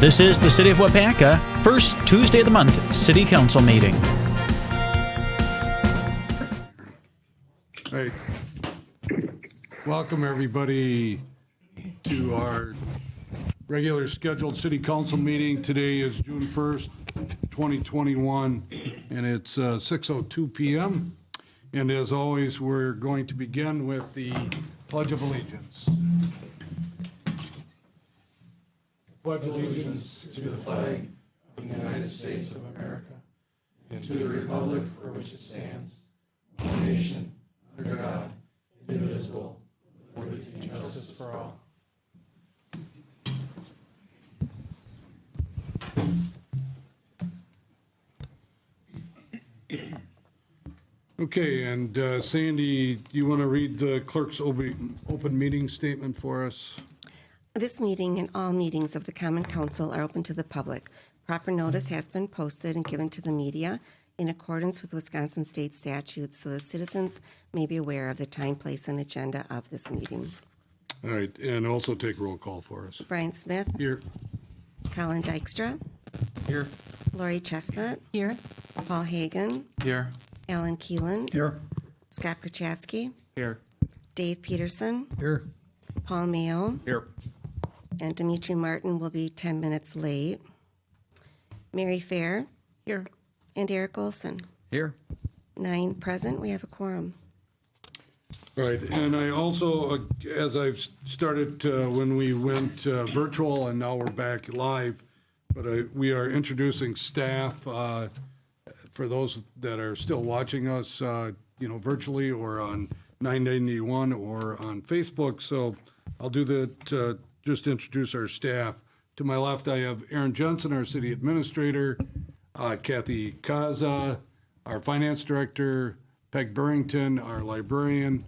This is the City of Waupaca, first Tuesday of the month, City Council meeting. All right. Welcome, everybody, to our regular scheduled City Council meeting. Today is June 1st, 2021, and it's 6:02 p.m. And as always, we're going to begin with the Pledge of Allegiance. Pledge allegiance to the flag of the United States of America and to the republic for which it stands, one nation, under God, indivisible, with liberty and justice for all. Okay, and Sandy, you want to read the clerk's open meeting statement for us? This meeting and all meetings of the Common Council are open to the public. Proper notice has been posted and given to the media in accordance with Wisconsin state statutes so that citizens may be aware of the time, place, and agenda of this meeting. All right, and also take roll call for us. Brian Smith. Here. Colin Dykstra. Here. Lori Chestnut. Here. Paul Hagan. Here. Alan Keeland. Here. Scott Perchatsky. Here. Dave Peterson. Here. Paul Mayo. Here. And Dimitri Martin will be 10 minutes late. Mary Fair. Here. And Eric Olson. Here. 9 present. We have a quorum. All right, and I also, as I've started when we went virtual and now we're back live, but we are introducing staff for those that are still watching us, virtually or on 991 or on Facebook. So I'll do that. Just introduce our staff. To my left, I have Aaron Jensen, our city administrator, Kathy Kaza, our finance director, Peg Burrington, our librarian,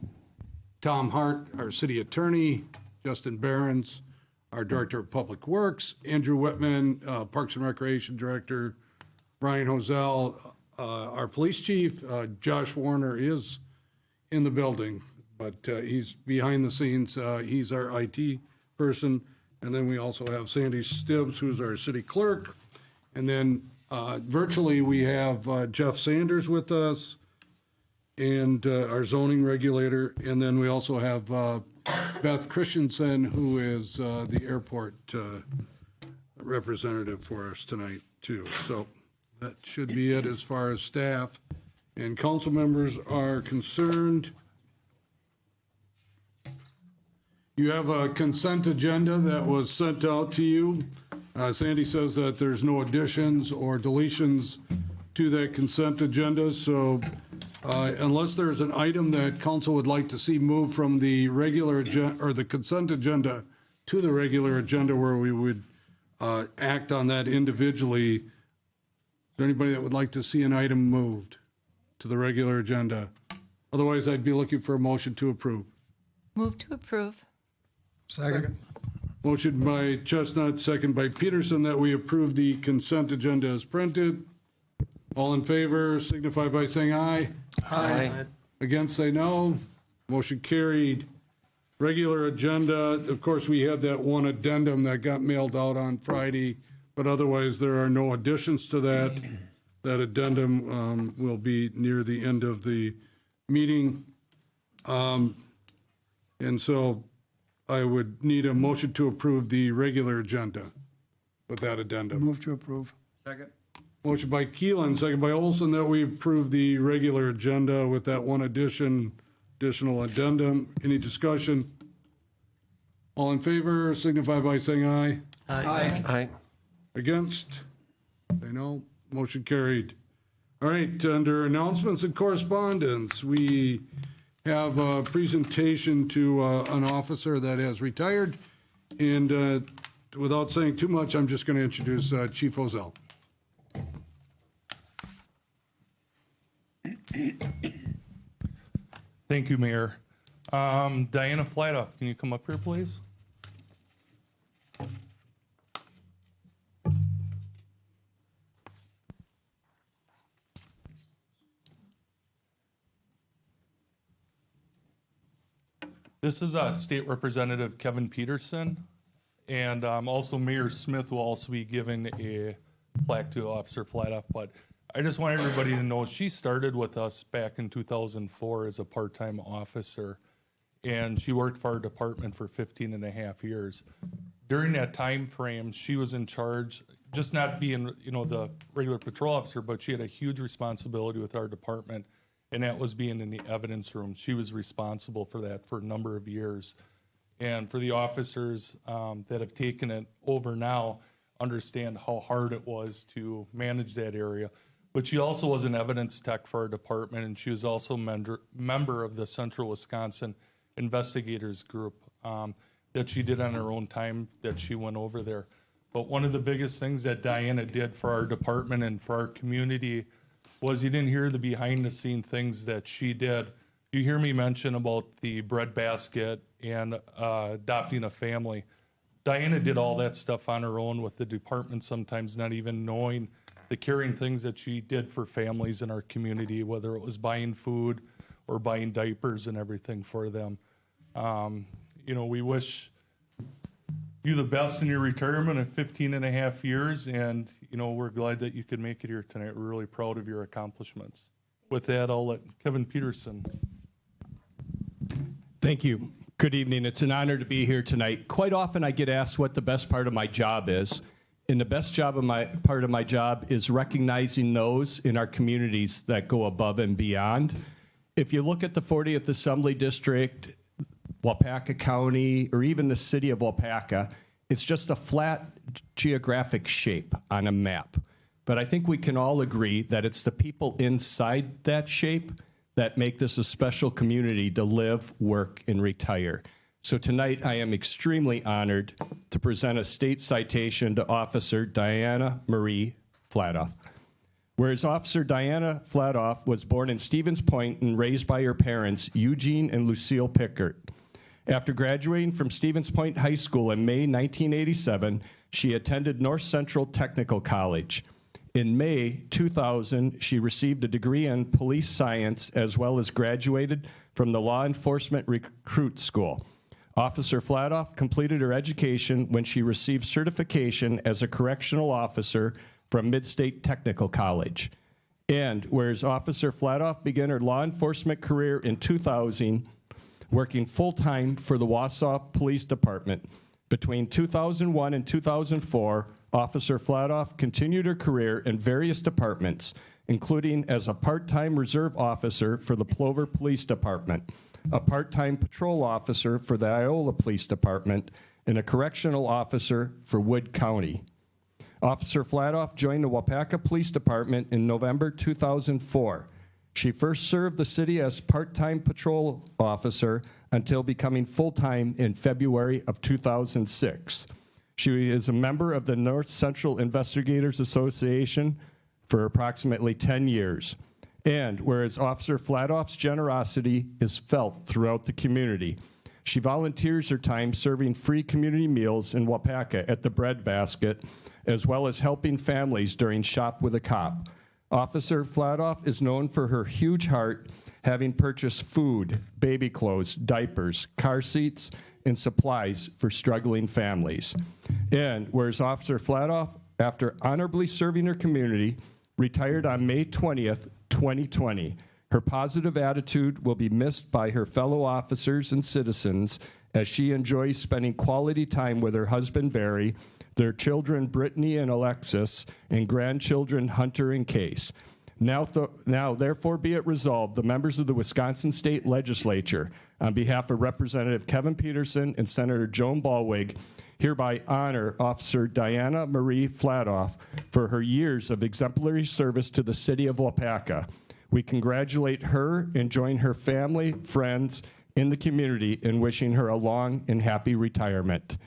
Tom Hart, our city attorney, Justin Behrens, our director of public works, Andrew Whitman, Parks and Recreation director, Brian Hosell, our police chief. Josh Warner is in the building, but he's behind the scenes. He's our IT person. And then we also have Sandy Stibbs, who's our city clerk. And then virtually we have Jeff Sanders with us and our zoning regulator. And then we also have Beth Christensen, who is the airport representative for us tonight too. So that should be it as far as staff and council members are concerned. You have a consent agenda that was sent out to you. Sandy says that there's no additions or deletions to that consent agenda. So unless there's an item that council would like to see moved from the regular agenda or the consent agenda to the regular agenda where we would act on that individually, is there anybody that would like to see an item moved to the regular agenda? Otherwise, I'd be looking for a motion to approve. Move to approve. Second. Motion by Chestnut, second by Peterson, that we approve the consent agenda as printed. All in favor signify by saying aye. Aye. Against, say no. Motion carried. Regular agenda, of course, we had that one addendum that got mailed out on Friday, but otherwise there are no additions to that. That addendum will be near the end of the meeting. And so I would need a motion to approve the regular agenda with that addendum. Move to approve. Second. Motion by Keelan, second by Olson, that we approve the regular agenda with that one additional addendum. Any discussion? All in favor signify by saying aye. Aye. Aye. Against? Say no. Motion carried. All right, under announcements and correspondence, we have a presentation to an officer that has retired. And without saying too much, I'm just going to introduce Chief Hosell. Thank you, Mayor. Diana Flatoff, can you come up here, please? This is State Representative Kevin Peterson, And also Mayor Smith will also be giving a plaque to Officer Flatoff. But I just want everybody to know she started with us back in 2004 as a part-time officer, and she worked for our department for 15 and a half years. During that time frame, she was in charge, just not being, the regular patrol officer, but she had a huge responsibility with our department, and that was being in the evidence room. She was responsible for that for a number of years. And for the officers that have taken it over now, understand how hard it was to manage that area. But she also was an evidence tech for our department, and she was also a member of the Central Wisconsin Investigators Group that she did on her own time that she went over there. But one of the biggest things that Diana did for our department and for our community was you didn't hear the behind-the-scene things that she did. You hear me mention about the bread basket and adopting a family. Diana did all that stuff on her own with the department, sometimes not even knowing the caring things that she did for families in our community, whether it was buying food or buying diapers and everything for them. We wish you the best in your retirement of 15 and a half years, and, we're glad that you could make it here tonight. We're really proud of your accomplishments. With that, I'll let Kevin Peterson. Thank you. Good evening. It's an honor to be here tonight. Quite often I get asked what the best part of my job is. And the best part of my job is recognizing those in our communities that go above and beyond. If you look at the 40th Assembly District, Waupaca County, or even the city of Waupaca, it's just a flat geographic shape on a map. But I think we can all agree that it's the people inside that shape that make this a special community to live, work, and retire. So tonight, I am extremely honored to present a state citation to Officer Diana Marie Flatoff. Whereas Officer Diana Flatoff was born in Stevens Point and raised by her parents, Eugene and Lucille Pickert. After graduating from Stevens Point High School in May 1987, she attended North Central Technical College. In May 2000, she received a degree in police science as well as graduated from the Law Enforcement Recruit School. Officer Flatoff completed her education when she received certification as a correctional officer from Midstate Technical College. And whereas Officer Flatoff began her law enforcement career in 2000, working full-time for the Wausau Police Department. Between 2001 and 2004, Officer Flatoff continued her career in various departments, including as a part-time reserve officer for the Plover Police Department, a part-time patrol officer for the Iola Police Department, and a correctional officer for Wood County. Officer Flatoff joined the Waupaca Police Department in November 2004. She first served the city as part-time patrol officer until becoming full-time in February of 2006. She is a member of the North Central Investigators Association for approximately 10 years. And whereas Officer Flatoff's generosity is felt throughout the community, she volunteers her time serving free community meals in Waupaca at the Bread Basket, as well as helping families during Shop with a Cop. Officer Flatoff is known for her huge heart, having purchased food, baby clothes, diapers, car seats, and supplies for struggling families. And whereas Officer Flatoff, after honorably serving her community, retired on May 20th, 2020. Her positive attitude will be missed by her fellow officers and citizens as she enjoys spending quality time with her husband, Barry, their children, Brittany and Alexis, and grandchildren, Hunter and Case. Now, therefore, be it resolved, the members of the Wisconsin State Legislature, on behalf of Representative Kevin Peterson and Senator Joan Ballweg, hereby honor Officer Diana Marie Flatoff for her years of exemplary service to the city of Waupaca. We congratulate her and join her family, friends, in the community in wishing her a long and happy retirement.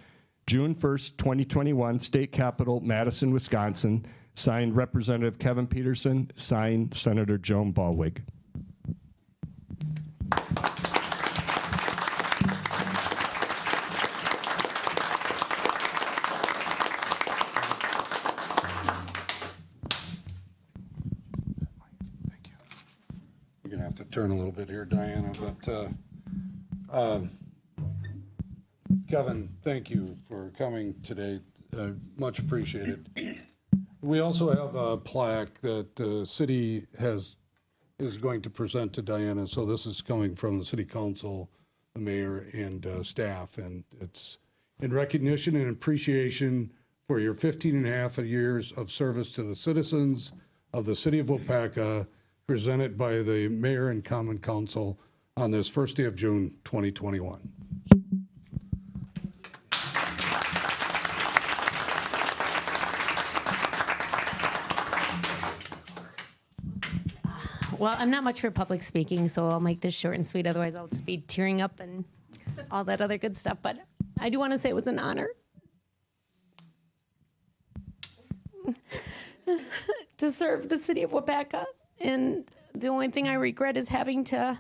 June 1st, 2021, State Capitol, Madison, Wisconsin. Signed, Representative Kevin Peterson. Signed, Senator Joan Ballweg. You're gonna have to turn a little bit here, Diana, but Kevin, thank you for coming today. Much appreciated. We also have a plaque that the city is going to present to Diana. So this is coming from the city council, the mayor, and staff. And it's in recognition and appreciation for your 15 and a half years of service to the citizens of the city of Waupaca, presented by the mayor and common council on this first day of June, 2021. Well, I'm not much for public speaking, so I'll make this short and sweet. Otherwise, I'll just be tearing up and all that other good stuff. But I do want to say it was an honor to serve the city of Waupaca. And the only thing I regret is having had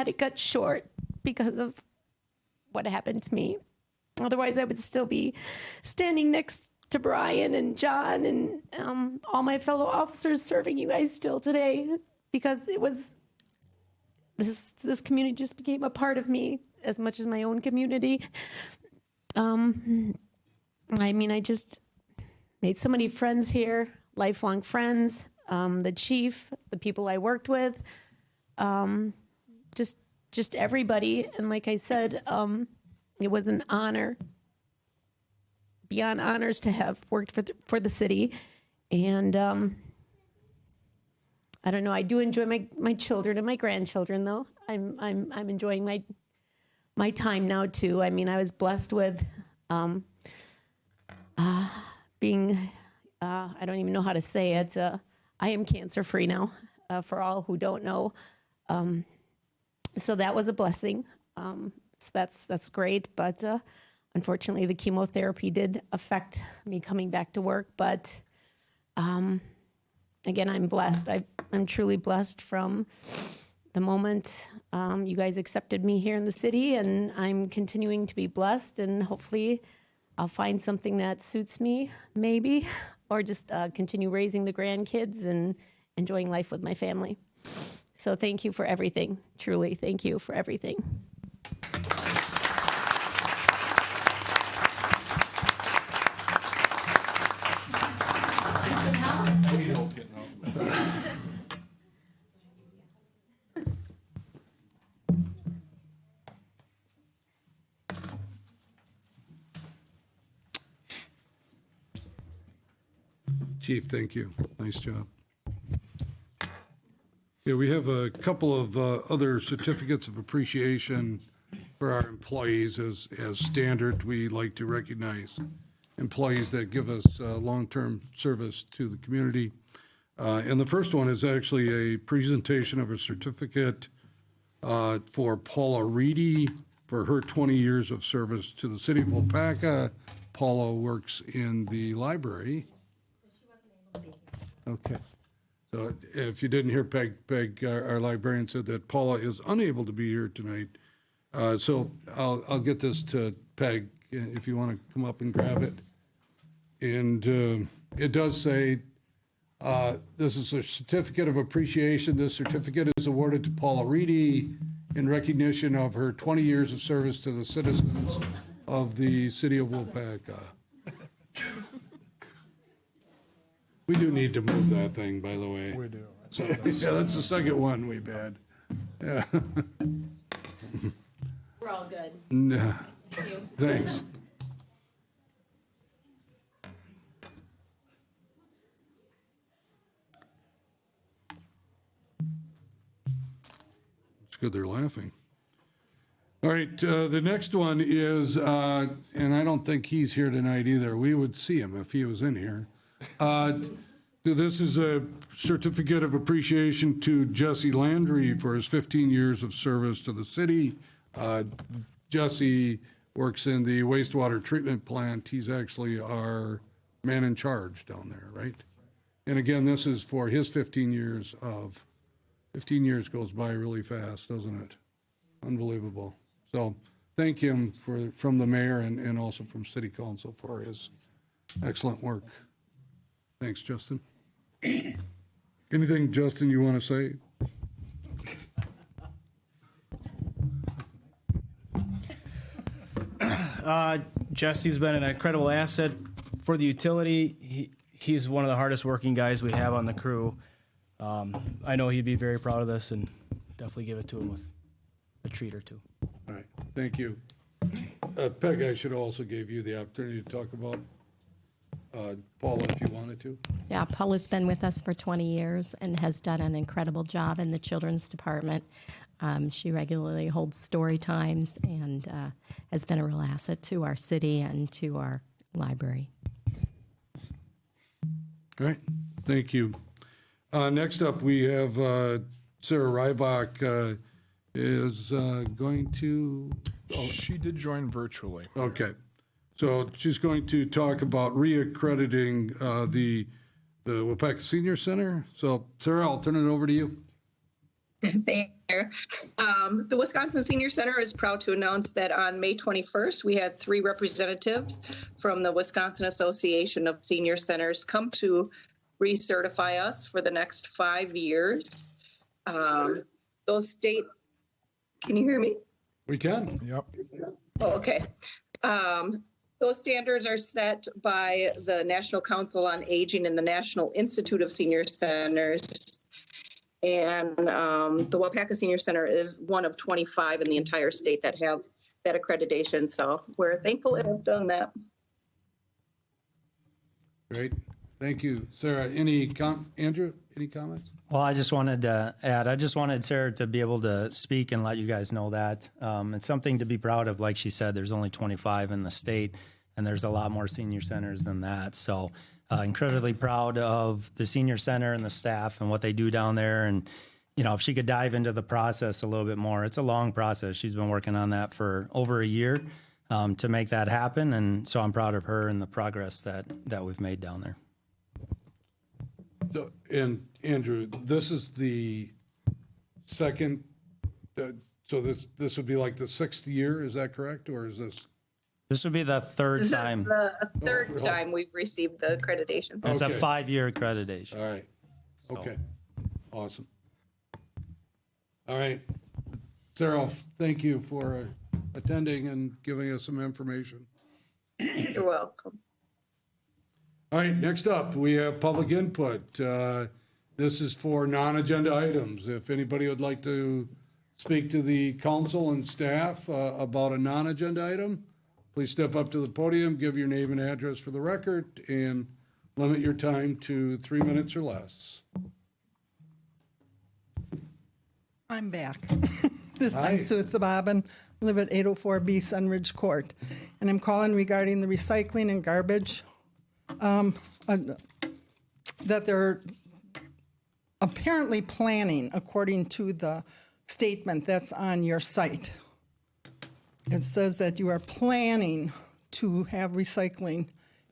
it cut short because of what happened to me. Otherwise, I would still be standing next to Brian and John and all my fellow officers serving you guys still today, because it was this community just became a part of me as much as my own community. I just made so many friends here, lifelong friends, the chief, the people I worked with, just everybody. And like I said, it was an honor, beyond honors, to have worked for the city. And I don't know, I do enjoy my children and my grandchildren, though. I'm enjoying my time now too. I mean, I was blessed with being I don't even know how to say it. I am cancer free now, for all who don't know. So that was a blessing. So that's great, but unfortunately, the chemotherapy did affect me coming back to work. But again, I'm blessed. I'm truly blessed from the moment you guys accepted me here in the city, and I'm continuing to be blessed. And hopefully, I'll find something that suits me, maybe, or just continue raising the grandkids and enjoying life with my family. So thank you for everything. Truly, thank you for everything. Chief, thank you. Nice job. Yeah, we have a couple of other certificates of appreciation for our employees. As standard, we like to recognize employees that give us long-term service to the community. And the first one is actually a presentation of a certificate for Paula Reedy for her 20 years of service to the city of Waupaca. Paula works in the library. Okay. So if you didn't hear Peg, our librarian, said that Paula is unable to be here tonight. So I'll get this to Peg if you want to come up and grab it. And it does say, this is a certificate of appreciation. This certificate is awarded to Paula Reedy in recognition of her 20 years of service to the citizens of the city of Waupaca. We do need to move that thing, by the way. We do. So, yeah, that's the second one we've had. Yeah. We're all good. Nah. Thank you. Thanks. It's good they're laughing. All right, the next one is, and I don't think he's here tonight either. We would see him if he was in here. This is a certificate of appreciation to Jesse Landry for his 15 years of service to the city. Jesse works in the wastewater treatment plant. He's actually our man in charge down there, right? And again, this is for his 15 years of, 15 years goes by really fast, doesn't it? Unbelievable. So thank him from the mayor and also from city council for his excellent work. Thanks, Justin. Anything, Justin, you want to say? Jesse's been an incredible asset for the utility. He's one of the hardest working guys we have on the crew. I know he'd be very proud of this, and definitely give it to him with a treat or two. All right, thank you. Peg, I should also give you the opportunity to talk about Paula, if you wanted to. Yeah, Paula's been with us for 20 years and has done an incredible job in the children's department. She regularly holds story times and has been a real asset to our city and to our library. All right, thank you. Next up, we have Sarah Rybach is going to... She did join virtually. Okay. So she's going to talk about reaccrediting the Waupaca Senior Center. So Sarah, I'll turn it over to you. Thank you. The Wisconsin Senior Center is proud to announce that on May 21st, we had 3 representatives from the Wisconsin Association of Senior Centers come to recertify us for the next 5 years. Those state, can you hear me? We can. Yep. Oh, okay. Those standards are set by the National Council on Aging and the National Institute of Senior Centers. And the Waupaca Senior Center is one of 25 in the entire state that have that accreditation. So we're thankful to have done that. Great. Thank you. Sarah, Andrew, any comments? Well, I just wanted to add, I just wanted Sarah to be able to speak and let you guys know that. It's something to be proud of. Like she said, there's only 25 in the state, and there's a lot more senior centers than that. So incredibly proud of the senior center and the staff and what they do down there. And, you know, if she could dive into the process a little bit more, it's a long process. She's been working on that for over a year to make that happen. And so I'm proud of her and the progress that we've made down there. So, and Andrew, this is the second, so this would be like the 6th year, is that correct? Or is this? This would be the third This time. is the third time we've received the accreditation. It's a Okay. 5-year accreditation. All right. Okay. Awesome. All right. Sarah, thank you for attending and giving us some information. You're welcome. All right, next up, we have public input. This is for non-agenda items. If anybody would like to speak to the council and staff about a non-agenda item, please step up to the podium, give your name and address for the record, and limit your time to 3 minutes or less. I'm back. Hi. I'm Sue Bobbin, live at 804B Sunridge Court, and I'm calling regarding the recycling and garbage that they're apparently planning, according to the statement that's on your site. It says that you are planning to have recycling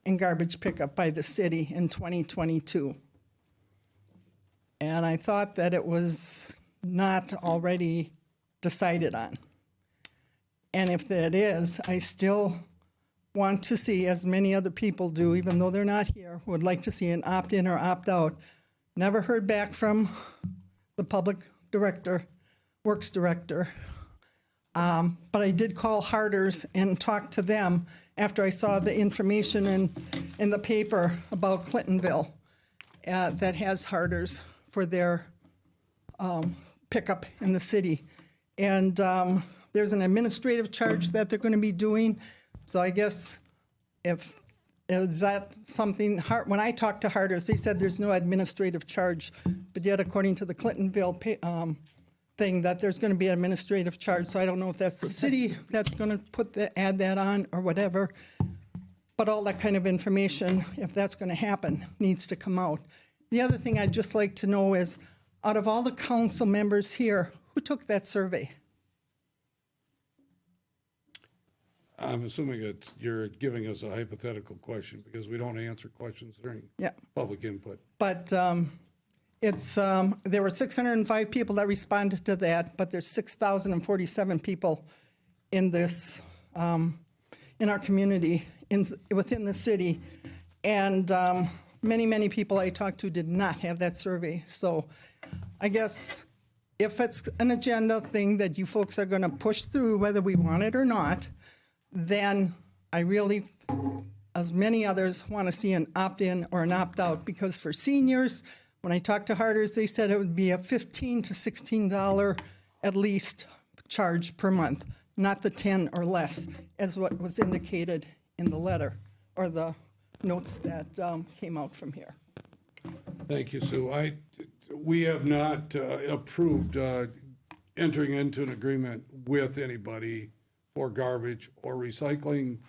and garbage pickup by the city in 2022. And I thought that it was not already decided on. And if that is, I still want to see, as many other people do, even though they're not here, would like to see an opt-in or opt-out. Never heard back from the public director, works director. But I did call Harders and talk to them after I saw the information in the paper about Clintonville that has Harders for their pickup in the city. And there's an administrative charge that they're going to be doing. So I guess is that something, when I talked to Harders, they said there's no administrative charge, but yet according to the Clintonville thing, that there's going to be an administrative charge. So I don't know if that's the city that's going to add that on or whatever. But all that kind of information, if that's going to happen, needs to come out. The other thing I'd just like to know is, out of all the council members here, who took that survey? I'm assuming you're giving us a hypothetical question because we don't answer questions during public input. But there were 605 people that responded to that, but there's 6,047 people in this in our community within the city, and many people I talked to did not have that survey. So I guess if it's an agenda thing that you folks are going to push through, whether we want it or not, then I really, as many others, want to see an opt-in or an opt-out, because for seniors, when I talked to Harders, they said it would be a $15 to $16 at least charge per month, not the 10 or less, as what was indicated in the letter or the notes that came out from here. Thank you, Sue. We have not approved entering into an agreement with anybody for garbage or recycling.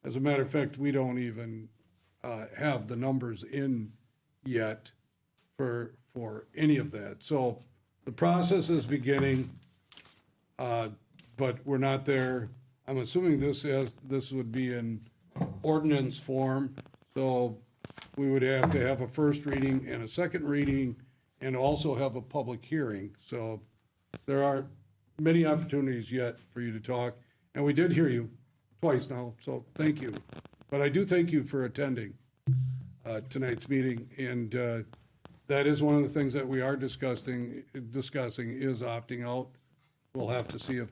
As a matter of fact, we don't even have the numbers in yet for any of that. So the process is beginning, but we're not there. I'm assuming this would be in ordinance form, so we would have to have a first reading and a second reading and also have a public hearing. So there are many opportunities yet for you to talk, and we did hear you twice now, so thank you. But I do thank you for attending tonight's meeting, and that is one of the things that we are discussing is opting out. We'll have to see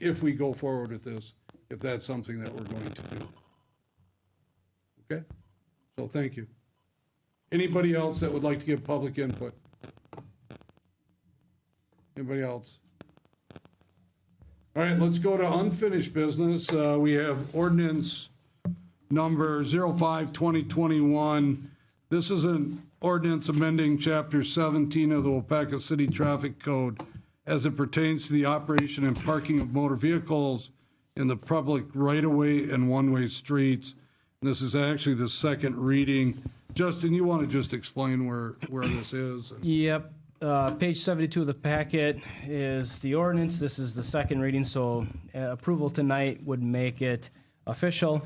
if we go forward with this, if that's something that we're going to do. Okay? So thank you. Anybody else that would like to give public input? Anybody else? All right, let's go to unfinished business. We have ordinance number 05-2021. This is an ordinance amending Chapter 17 of the Waupaca City Traffic Code as it pertains to the operation and parking of motor vehicles in the public right-of-way and one-way streets. And this is actually the second reading. Justin, you want to just explain where this is? Yep. Page 72 of the packet is the ordinance. This is the second reading, so approval tonight would make it official.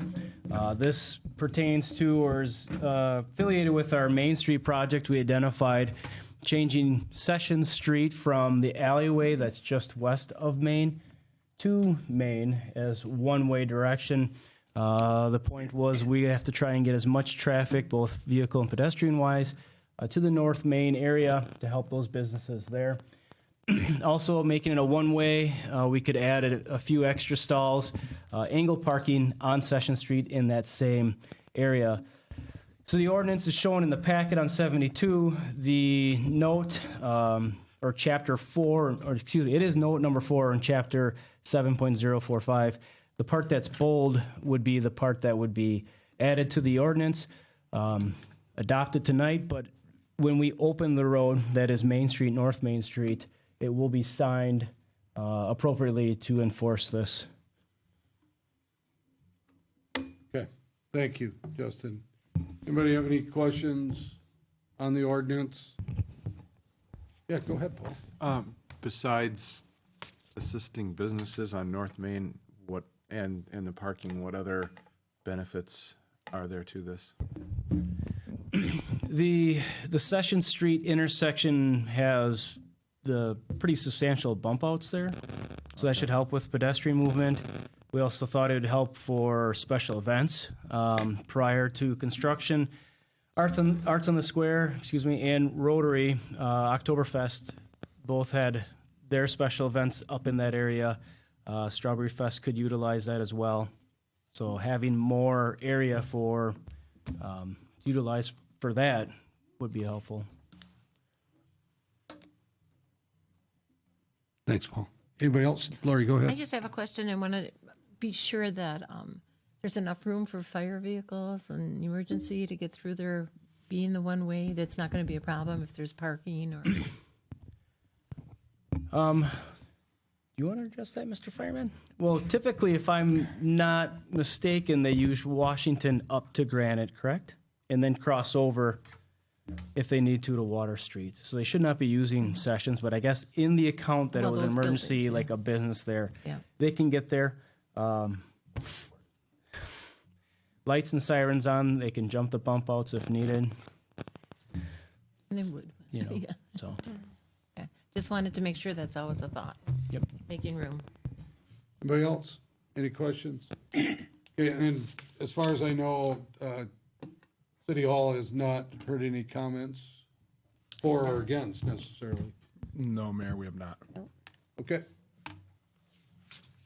This pertains to or is affiliated with our Main Street project. We identified changing Sessions Street from the alleyway that's just west of Main to Main as one-way direction. The point was we have to try and get as much traffic, both vehicle and pedestrian-wise, to the North Main area to help those businesses there. Also, making it a one-way, we could add a few extra stalls, angle parking on Session Street in that same area. So the ordinance is shown in the packet on 72. The note, or chapter 4, or excuse me, it is note number 4 in chapter 7.045. The part that's bold would be the part that would be added to the ordinance, adopted tonight, but when we open the road, that is Main Street, North Main Street, it will be signed appropriately to enforce this. Okay, thank you, Justin. Anybody have any questions on the ordinance? Yeah, go ahead, Paul. Besides assisting businesses on North Main, what and the parking, what other benefits are there to this? The Session Street intersection has the pretty substantial bump outs there, so that should help with pedestrian movement. We also thought it would help for special events prior to construction. Arts on the Square, and Rotary, Oktoberfest, both had their special events up in that area. Strawberry Fest could utilize that as well. So having more area for utilize for that would be helpful. Thanks, Paul. Anybody else? Lori, go ahead. I just have a question. I want to be sure that there's enough room for fire vehicles and emergency to get through there, being the one way. That's not going to be a problem if there's parking or. You want to address that, Mr. Fireman? Well, typically, if I'm not mistaken, they use Washington up to Granite, correct? And then cross over if they need to Water Street. So they should not be using Sessions, but I guess in the account that it was an emergency, buildings, yeah. like a business there, Yeah. they can get there. Lights and sirens on, they can jump the bump outs if needed. And they would. You know, Yeah. so. Okay. Just wanted to make sure that's always a thought. Yep. Making room. Anybody else? Any questions? Okay, and as far as I know, City Hall has not heard any comments for or against necessarily. No, Mayor, we have not. Okay.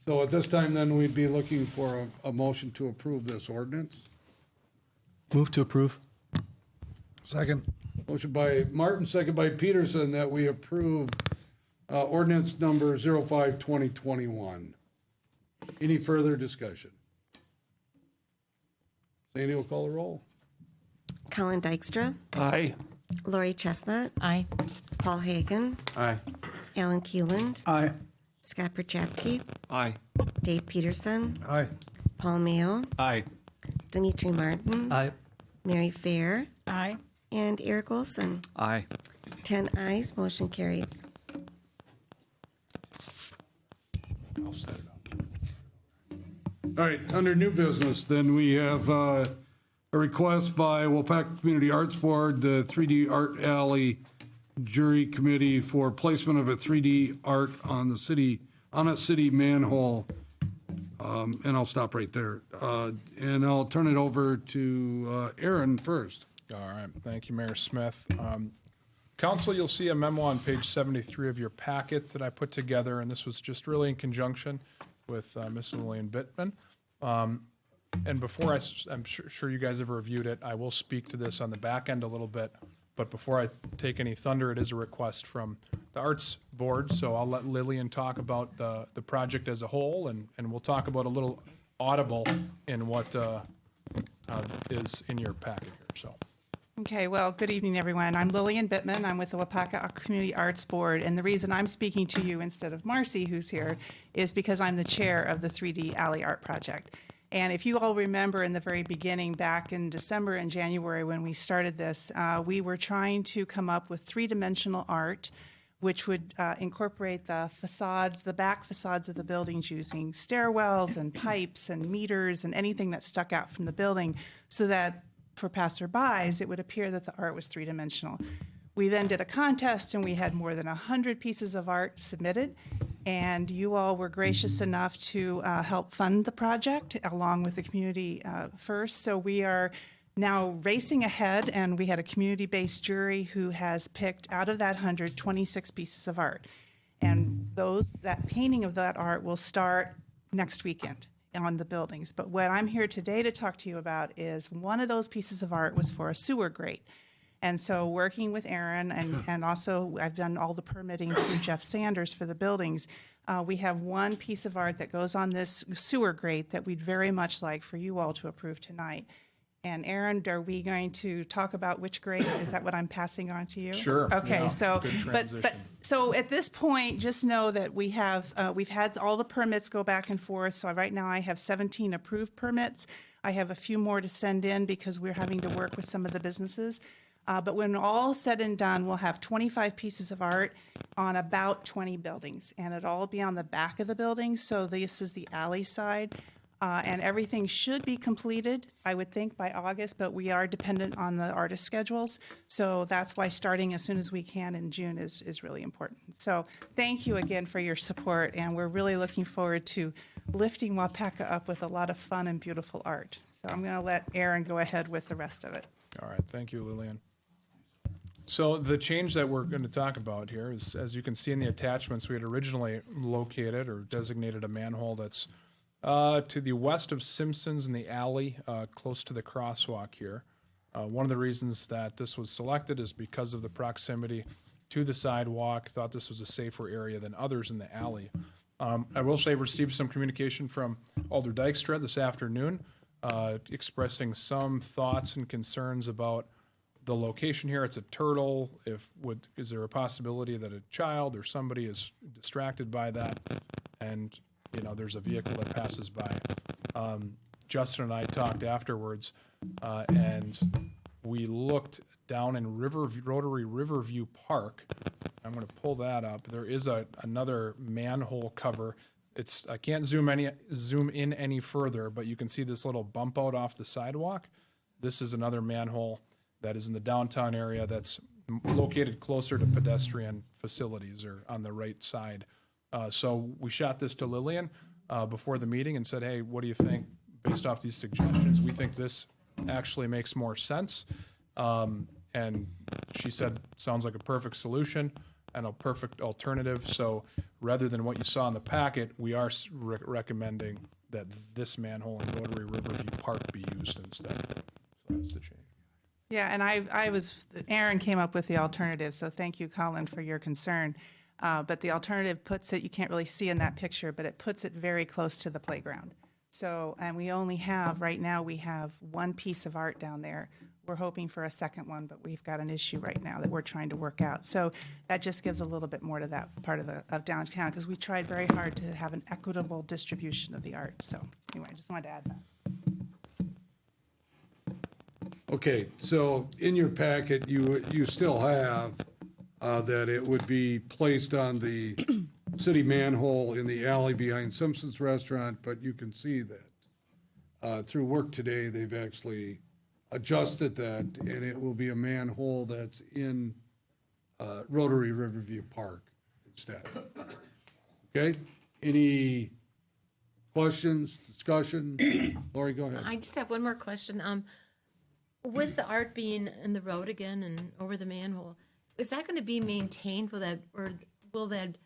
So at this time, then, we'd be looking for a motion to approve this ordinance. Move to approve. Second. Motion by Martin, second by Peterson, that we approve ordinance number 05-2021. Any further discussion? Sandy will call the roll. Colin Dykstra, Aye. Lori Chestnut, Aye. Paul Hagan, Aye. Alan Keeland, Aye. Scott Perchatsky, Aye. Dave Peterson, Aye. Paul Mayo, Aye. Dimitri Martin, Aye. Mary Fair, Aye. and Eric Olson. Aye. 10 ayes, motion carried. All right, under new business, then we have a request by Waupaca Community Arts Board, the 3D Art Alley Jury Committee for placement of a 3D art on a city manhole. And I'll stop right there. And I'll turn it over to Aaron first. All right, thank you, Mayor Smith. Council, you'll see a memo on page 73 of your packet that I put together, and this was just really in conjunction with Ms. Lillian Bittman. And before I'm sure you guys have reviewed it, I will speak to this on the back end a little bit. But before I take any thunder, it is a request from the Arts Board, so I'll let Lillian talk about the project as a whole, and we'll talk about a little audible in what is in your packet here, so. Okay, well, good evening, everyone. I'm Lillian Bittman. I'm with the Waupaca Community Arts Board, and the reason I'm speaking to you instead of Marcy, who's here, is because I'm the chair of the 3D Alley Art Project. And if you all remember in the very beginning, back in December and January when we started this, we were trying to come up with three-dimensional art, which would incorporate the facades, the back facades of the buildings using stairwells and pipes and meters and anything that stuck out from the building so that for passerbys, it would appear that the art was three-dimensional. We then did a contest, and we had more than 100 pieces of art submitted, and you all were gracious enough to help fund the project along with the community first. So we are now racing ahead, and we had a community-based jury who has picked out of that 100, 26 pieces of art. And that painting of that art will start next weekend on the buildings. But what I'm here today to talk to you about is one of those pieces of art was for a sewer grate. And so working with Aaron and also I've done all the permitting through Jeff Sanders for the buildings, we have one piece of art that goes on this sewer grate that we'd very much like for you all to approve tonight. And Aaron, are we going to talk about which grade? Is that what I'm passing on to you? Sure. Okay, Yeah, so good but transition. so at this point, just know that we have we've had all the permits go back and forth. So right now I have 17 approved permits. I have a few more to send in because we're having to work with some of the businesses. But when all said and done, we'll have 25 pieces of art on about 20 buildings, and it'll all be on the back of the building. So this is the alley side. And everything should be completed, I would think, by August, but we are dependent on the artist schedules. So that's why starting as soon as we can in June is really important. So thank you again for your support, and we're really looking forward to lifting Waupaca up with a lot of fun and beautiful art. So I'm going to let Aaron go ahead with the rest of it. All right, thank you, Lillian. So the change that we're going to talk about here is, as you can see in the attachments, we had originally located or designated a manhole that's to the west of Simpson's in the alley, close to the crosswalk here. One of the reasons that this was selected is because of the proximity to the sidewalk. Thought this was a safer area than others in the alley. I will say, received some communication from Alder Dykstra this afternoon, expressing some thoughts and concerns about the location here. It's a turtle. Is there a possibility that a child or somebody is distracted by that? And there's a vehicle that passes by. Justin and I talked afterwards, and we looked down in Rotary Riverview Park. I'm going to pull that up. There is another manhole cover. I can't zoom in any further, but you can see this little bump out off the sidewalk. This is another manhole that is in the downtown area that's located closer to pedestrian facilities or on the right side. So we shot this to Lillian before the meeting and said, hey, what do you think based off these suggestions? We think this actually makes more sense. And she said, sounds like a perfect solution and a perfect alternative. So rather than what you saw in the packet, we are recommending that this manhole in Rotary Riverview Park be used instead. So that's the change. Yeah, and Aaron came up with the alternative, so thank you, Colin, for your concern. But the alternative puts it, you can't really see in that picture, but it puts it very close to the playground. So, and we only have, right now, we have one piece of art down there. We're hoping for a second one, but we've got an issue right now that we're trying to work out. So that just gives a little bit more to that part of downtown, because we tried very hard to have an equitable distribution of the art. So anyway, I just wanted to add that. Okay, so in your packet, you still have that it would be placed on the city manhole in the alley behind Simpson's Restaurant, but you can see that through work today, they've actually adjusted that, and it will be a manhole that's in Rotary Riverview Park instead. Okay, any questions, discussion? Lori, go ahead. I just have one more question. With the art being in the road again and over the manhole, is that going to be maintained? Will that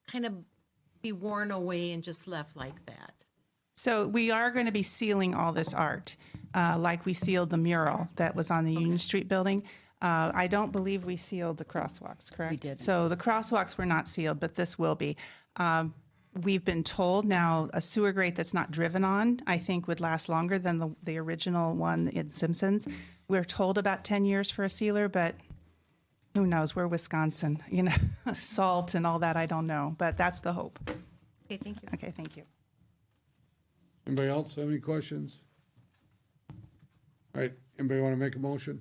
kind of be worn away and just left like that? So we are going to be sealing all this art, like we sealed the mural that was on the Union Street building. I don't believe we sealed the crosswalks, correct? We did. So the crosswalks were not sealed, but this will be. We've been told now a sewer grate that's not driven on, I think, would last longer than the original one in Simpsons. We're told about 10 years for a sealer, but who knows? We're Wisconsin, salt and all that, I don't know, but that's the hope. Okay, thank you. Okay, thank you. Anybody else have any questions? All right, anybody want to make a motion?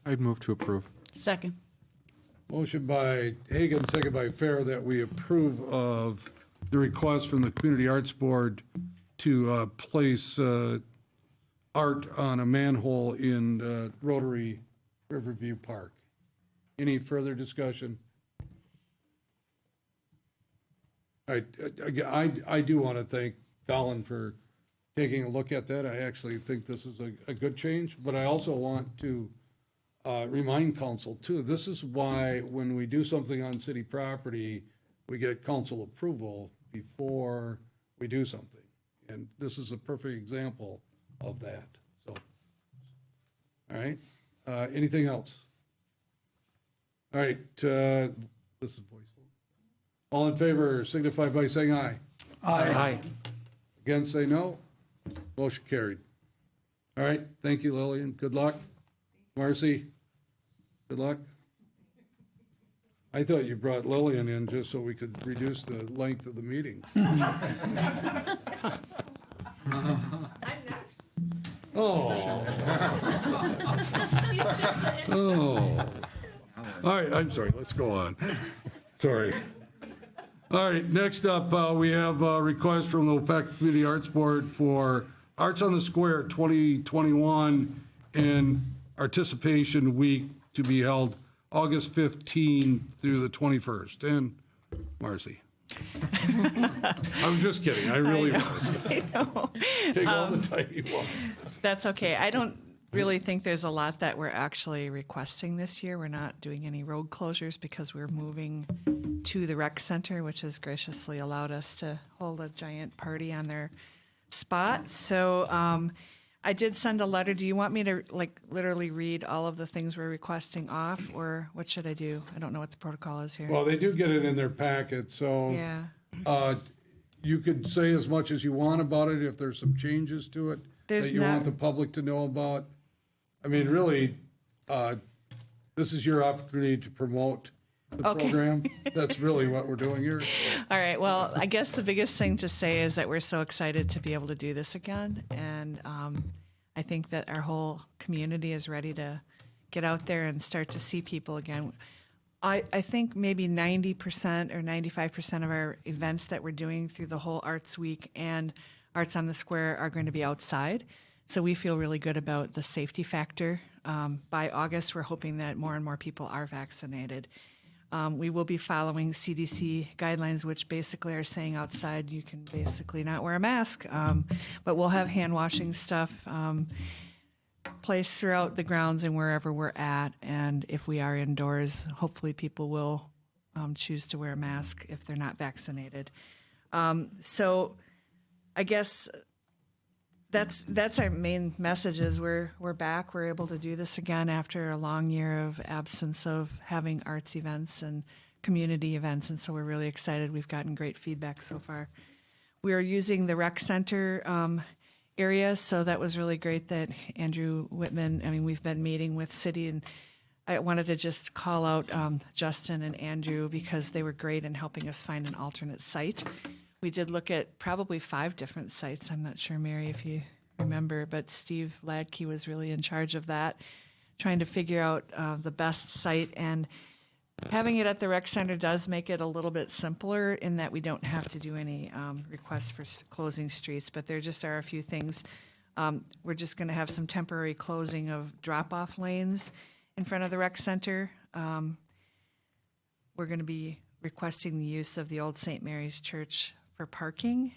I'd move to approve. Second. Motion by Hagan, second by Fair, that we approve of the request from the Community Arts Board to place art on a manhole in Rotary Riverview Park. Any further discussion? All right, I do want to thank Colin for taking a look at that. I actually think this is a good change, but I also want to remind council too, this is why when we do something on city property, we get council approval before we do something. And this is a perfect example of that. So, all right, anything else? All right, this is voice vote. All in favor signify by saying aye. Aye. Against, say no. Motion carried. All right, thank you, Lillian. Good luck. Marcy, good luck. I thought you brought Lillian in just so we could reduce the length of the meeting. Oh. Oh. All right, I'm sorry, let's go on. Sorry. All right, next up, we have a request from the Waupaca Community Arts Board for Arts on the Square 2021 and Articipation Week to be held August 15 through the 21st. And Marcy. I was just kidding. I really was. I know. Take all the time you want. That's okay. I don't really think there's a lot that we're actually requesting this year. We're not doing any road closures because we're moving to the rec center, which has graciously allowed us to hold a giant party on their spot. So I did send a letter. Do you want me to literally read all of the things we're requesting off, or what should I do? I don't know what the protocol is here. Well, they do get it in their packet, so yeah. You could say as much as you want about it if there's some changes to it that you want the public to know about. I mean, really, this is your opportunity to promote the program. That's really what we're doing here. All right. Well, I guess the biggest thing to say is that we're so excited to be able to do this again. And I think that our whole community is ready to get out there and start to see people again. I think maybe 90% or 95% of our events that we're doing through the whole Arts Week and Arts on the Square are going to be outside. So we feel really good about the safety factor. By August, we're hoping that more and more people are vaccinated. We will be following CDC guidelines, which basically are saying outside you can basically not wear a mask, but we'll have hand washing stuff placed throughout the grounds and wherever we're at. And if we are indoors, hopefully people will choose to wear a mask if they're not vaccinated. So I guess that's our main message is we're back. We're able to do this again after a long year of absence of having arts events and community events, and so we're really excited. We've gotten great feedback so far. We are using the rec center area, so that was really great that Andrew Whitman, I mean, we've been meeting with city, and I wanted to just call out Justin and Andrew because they were great in helping us find an alternate site. We did look at probably 5 different sites. I'm not sure, Mary, if you remember, but Steve Ladke was really in charge of that, trying to figure out the best site. And having it at the rec center does make it a little bit simpler in that we don't have to do any requests for closing streets, but there just are a few things. We're just going to have some temporary closing of drop-off lanes in front of the rec center. We're going to be requesting the use of the old St. Mary's Church for parking,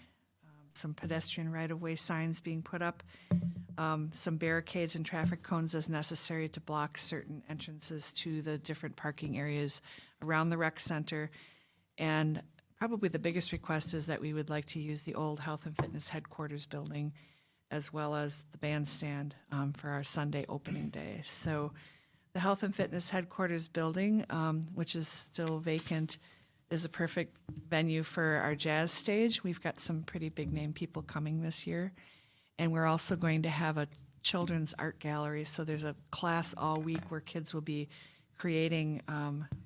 some pedestrian right-of-way signs being put up, some barricades and traffic cones as necessary to block certain entrances to the different parking areas around the rec center. And probably the biggest request is that we would like to use the old Health and Fitness headquarters building as well as the bandstand for our Sunday opening day. So the Health and Fitness headquarters building, which is still vacant, is a perfect venue for our jazz stage. We've got some pretty big name people coming this year. And we're also going to have a children's art gallery. So there's a class all week where kids will be creating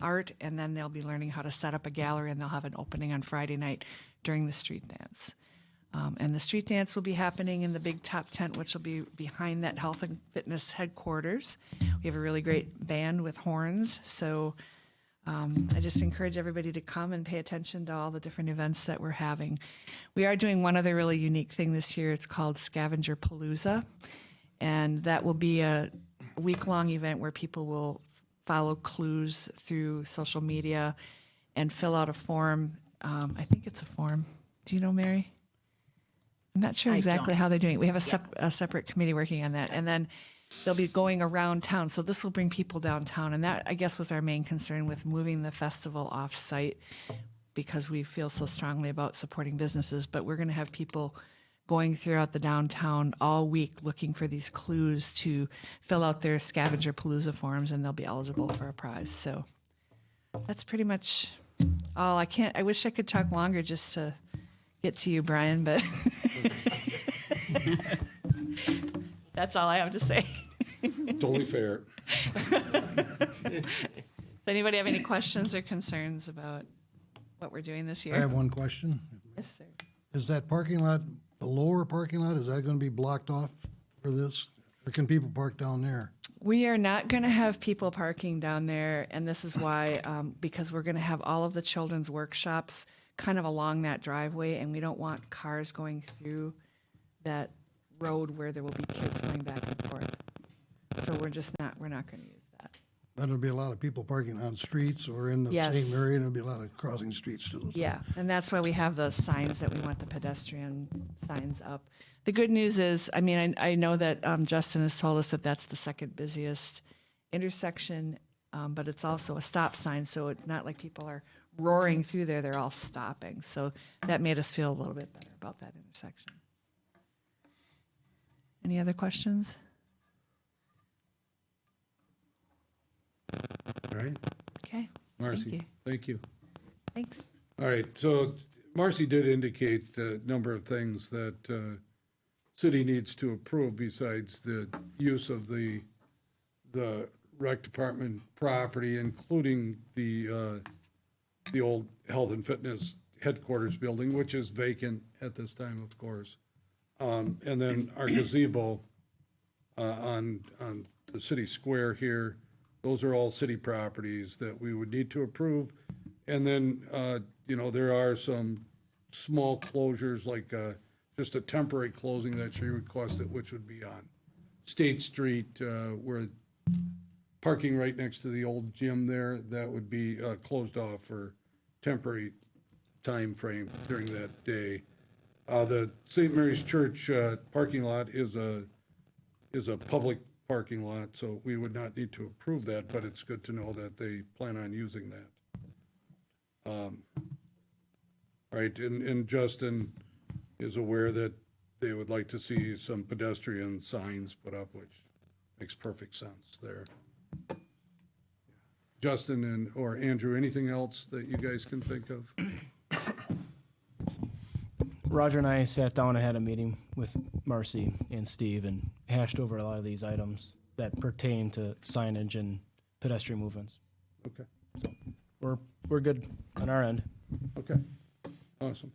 art, and then they'll be learning how to set up a gallery, and they'll have an opening on Friday night during the street dance. And the street dance will be happening in the big top tent, which will be behind that Health and Fitness headquarters. We have a really great band with horns. So I just encourage everybody to come and pay attention to all the different events that we're having. We are doing one other really unique thing this year. It's called Scavenger Palooza. And that will be a week-long event where people will follow clues through social media and fill out a form. I think it's a form. Do you know, Mary? I'm not sure exactly how they're doing it. We have a separate committee working on that. And then they'll be going around town. So this will bring people downtown. And that, I guess, was our main concern with moving the festival off-site because we feel so strongly about supporting businesses. But we're going to have people going throughout the downtown all week looking for these clues to fill out their Scavenger Palooza forms, and they'll be eligible for a prize. So that's pretty much all. I wish I could talk longer just to get to you, Brian, but that's all I have to say. It's only fair. Does anybody have any questions or concerns about what we're doing this year? I have one question. Yes, sir. Is that parking lot, the lower parking lot, is that going to be blocked off for this? Or can people park down there? We are not going to have people parking down there, and this is why, because we're going to have all of the children's workshops kind of along that driveway, and we don't want cars going through that road where there will be kids going back and forth. So we're not going to use that. There'll be a lot of people parking on streets or in the Yes. same area, and there'll be a lot of crossing streets too. Yeah, and that's why we have the signs that we want the pedestrian signs up. The good news is, I mean, I know that Justin has told us that that's the second busiest intersection, but it's also a stop sign, so it's not like people are roaring through there, they're all stopping. So that made us feel a little bit better about that intersection. Any other questions? All right. Okay. Marcy, thank you. Thanks. All right, so Marcy did indicate a number of things that city needs to approve besides the use of the rec department property, including the old Health and Fitness headquarters building, which is vacant at this time, of course. And then our gazebo on the city square here. Those are all city properties that we would need to approve. And then, there are some small closures, like just a temporary closing that she requested, which would be on State Street, where parking right next to the old gym there, that would be closed off for temporary time frame during that day. The St. Mary's Church parking lot is a public parking lot, so we would not need to approve that, but it's good to know that they plan on using that. Right, and Justin is aware that they would like to see some pedestrian signs put up, which makes perfect sense there. Justin or Andrew, anything else that you guys can think of? Roger and I sat down and had a meeting with Marcy and Steve and hashed over a lot of these items that pertain to signage and pedestrian movements. Okay. So we're good on our end. Okay, awesome.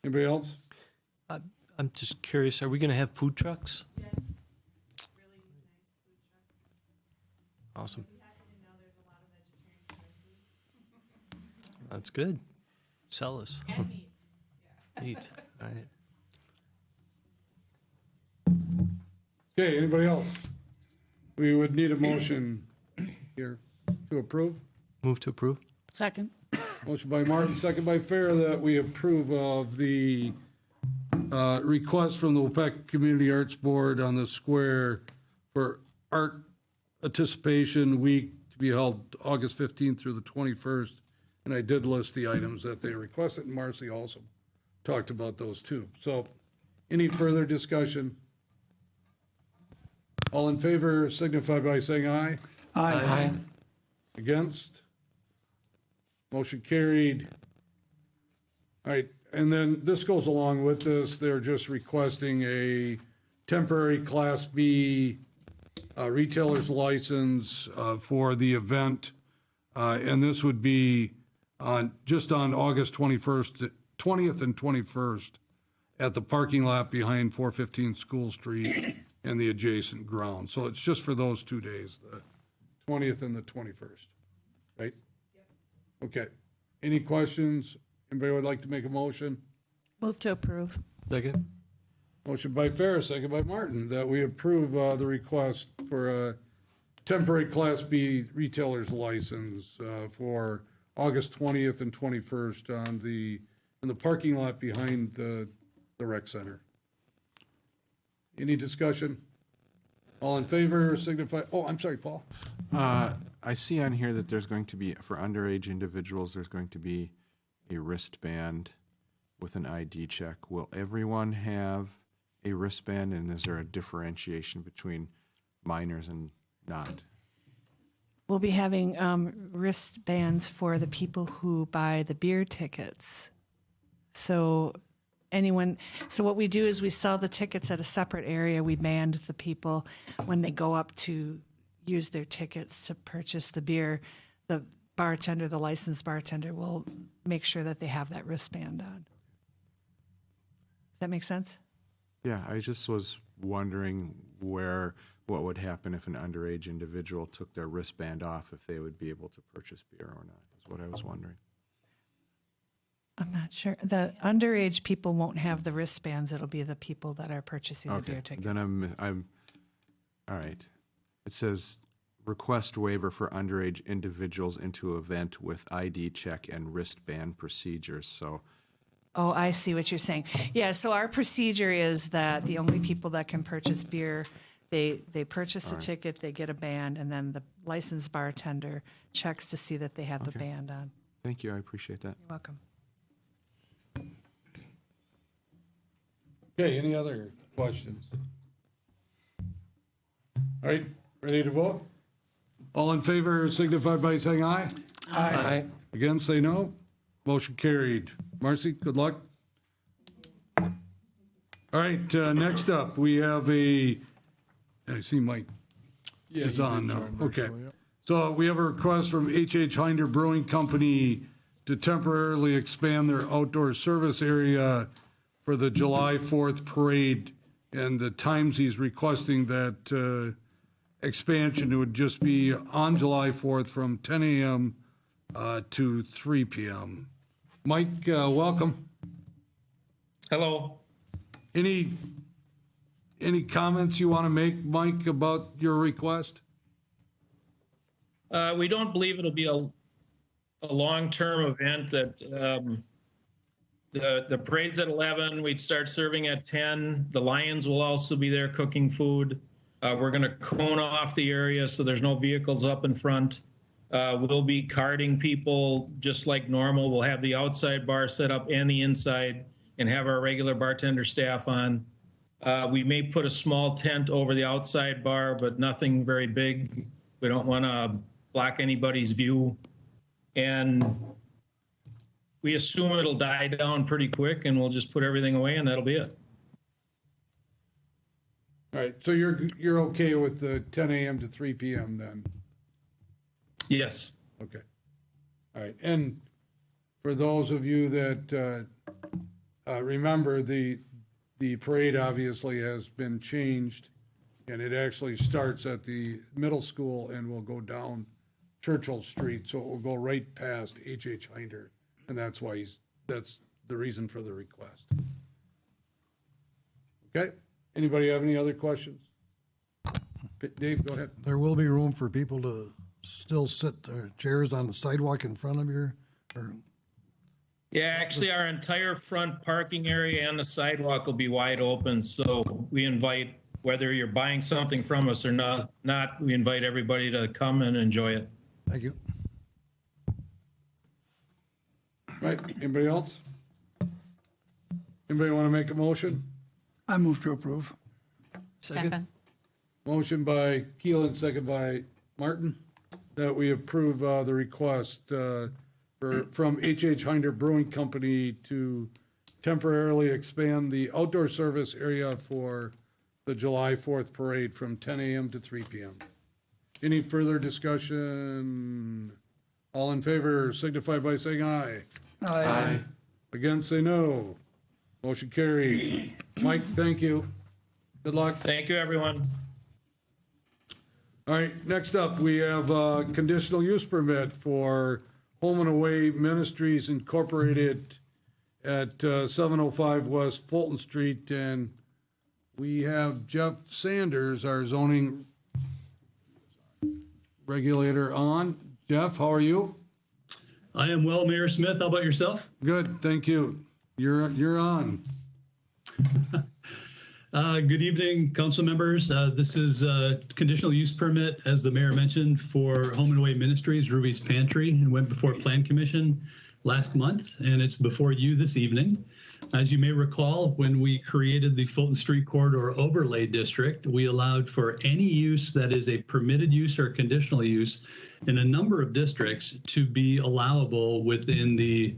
Anybody else? I'm just curious, are we going to have food trucks? Yes. Really nice food trucks. Awesome. We happen to know there's a lot of vegetarian choices. That's good. Sell us. And meat. Yeah. Meat. All right. Okay, anybody else? We would need a motion here to approve. Move to approve. Second. Motion by Martin, second by Fair, that we approve of the request from the Waupaca Community Arts Board on the square for Art Anticipation Week to be held August 15th through the 21st. And I did list the items that they requested, and Marcy also talked about those too. So any further discussion? All in favor signify by saying aye. Aye. Against? Motion carried. All right, and then this goes along with this. They're just requesting a temporary Class B retailer's license for the event. And this would be just on August 20th and 21st at the parking lot behind 415 School Street and the adjacent ground. So it's just for those 2 days, the 20th and the 21st, right? Okay. Any questions? Anybody would like to make a motion? Move to approve. Second. Motion by Ferris, second by Martin, that we approve the request for a temporary Class B retailer's license for August 20th and 21st in the parking lot behind the rec center. Any discussion? All in favor signify, oh, I'm sorry, Paul. I see on here that there's going to be, for underage individuals, there's going to be a wristband with an ID check. Will everyone have a wristband, and is there a differentiation between minors and not? We'll be having wristbands for the people who buy the beer tickets. So what we do is we sell the tickets at a separate area. We band the people when they go up to use their tickets to purchase the beer. The bartender, the licensed bartender, will make sure that they have that wristband on. Does that make sense? Yeah, I just was wondering what would happen if an underage individual took their wristband off, if they would be able to purchase beer or not, is what I was wondering. I'm not sure. The underage people won't have the wristbands. It'll be the people that are purchasing the beer tickets. Then I'm all right. It says request waiver for underage individuals into event with ID check and wristband procedures. So. Oh, I see what you're saying. Yeah, so our procedure is that the only people that can purchase beer, they purchase the ticket, they get a band, and then the licensed bartender checks to see that they have the band on. Thank you. I appreciate that. You're welcome. Okay, any other questions? All right, ready to vote? All in favor signify by saying aye. Aye. Against, say no. Motion carried. Marcy, good luck. All right, next up, we have I see Mike is on now. Okay. So we have a request from H.H. Hinder Brewing Company to temporarily expand their outdoor service area for the July 4th parade. And the times he's requesting that expansion would just be on July 4th from 10 a.m. To 3 p.m. Mike, welcome. Hello. Any comments you want to make, Mike, about your request? We don't believe it'll be a long-term event. That the parade's at 11. We'd start serving at 10. The Lions will also be there cooking food. We're going to cone off the area so there's no vehicles up in front. We'll be carding people just like normal. We'll have the outside bar set up and the inside and have our regular bartender staff on. We may put a small tent over the outside bar, but nothing very big. We don't want to block anybody's view. And we assume it'll die down pretty quick, and we'll just put everything away, and that'll be it. All right, so you're okay with the 10 a.m. to 3 p.m. then? Yes. Okay. All right, and for those of you that remember, the parade obviously has been changed, and it actually starts at the middle school and will go down Churchill Street, so it will go right past H.H. Hinder, and that's the reason for the request. Okay, anybody have any other questions? Dave, go ahead. There will be room for people to still sit their chairs on the sidewalk in front of you, or Yeah, actually, our entire front parking area and the sidewalk will be wide open, so we invite, whether you're buying something from us or not, we invite everybody to come and enjoy it. Thank you. Right, anybody else? Anybody want to make a motion? I move to approve. Second. Motion by Keelan, second by Martin, that we approve the request from H.H. Hinder Brewing Company to temporarily expand the outdoor service area for the July 4th parade from 10 a.m. to 3 p.m. Any further discussion? All in favor signify by saying aye. Aye. Against, say no. Motion carried. Mike, thank you. Good luck. Thank you, everyone. All right, next up, we have a conditional use permit for Home and Away Ministries Incorporated at 705 West Fulton Street, and we have Jeff Sanders, our zoning regulator, on. Jeff, how are you? I am well, Mayor Smith. How about yourself? Good, thank you. You're on. Good evening, council members. This is a conditional use permit, as the mayor mentioned, for Home and Away Ministries, Ruby's Pantry, and went before Plan Commission last month, and it's before you this evening. As you may recall, when we created the Fulton Street Corridor Overlay District, we allowed for any use that is a permitted use or conditional use in a number of districts to be allowable within the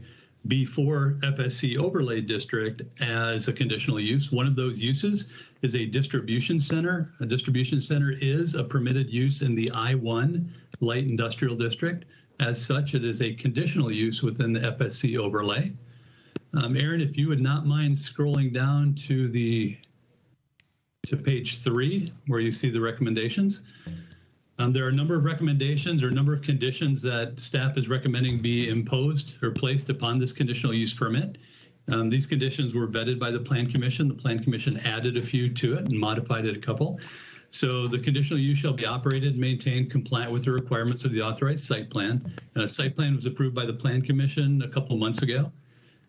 B4 FSC Overlay District as a conditional use. One of those uses is a distribution center. A distribution center is a permitted use in the I1 Light Industrial District. As such, it is a conditional use within the FSC overlay. Aaron, if you would not mind scrolling down to page 3, where you see the recommendations. There are a number of recommendations or a number of conditions that staff is recommending be imposed or placed upon this conditional use permit. These conditions were vetted by the Plan Commission. The Plan Commission added a few to it and modified it a couple. So the conditional use shall be operated, maintained, compliant with the requirements of the authorized site plan. Site plan was approved by the Plan Commission a couple months ago.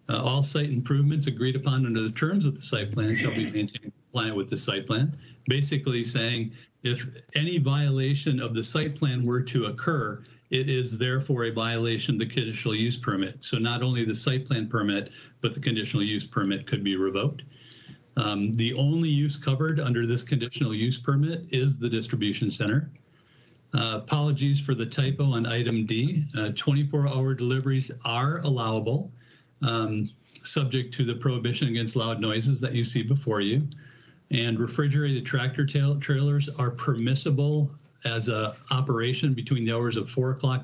All site improvements agreed upon under the terms of the site plan shall be maintained compliant with the site plan. Basically saying if any violation of the site plan were to occur, it is therefore a violation of the conditional use permit. So not only the site plan permit, but the conditional use permit could be revoked. The only use covered under this conditional use permit is the distribution center. Apologies for the typo on item D. 24-hour deliveries are allowable, subject to the prohibition against loud noises that you see before you. And refrigerated tractor trailers are permissible as a operation between the hours of 4 o'clock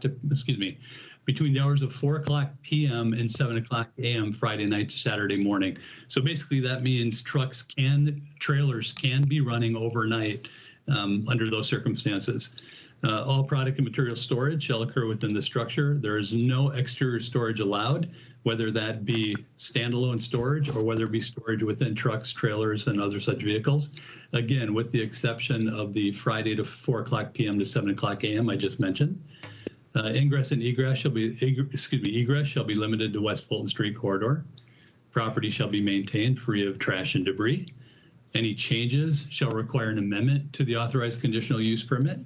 p.m. and 7 o'clock a.m. Friday night to Saturday morning. So basically that means trailers can be running overnight under those circumstances. All product and material storage shall occur within the structure. There is no exterior storage allowed, whether that be standalone storage or whether it be storage within trucks, trailers, and other such vehicles. Again, with the exception of the Friday to 4 o'clock p.m. to 7 o'clock a.m. I just mentioned. Ingress and egress shall be limited to West Fulton Street corridor. Property shall be maintained free of trash and debris. Any changes shall require an amendment to the authorized conditional use permit.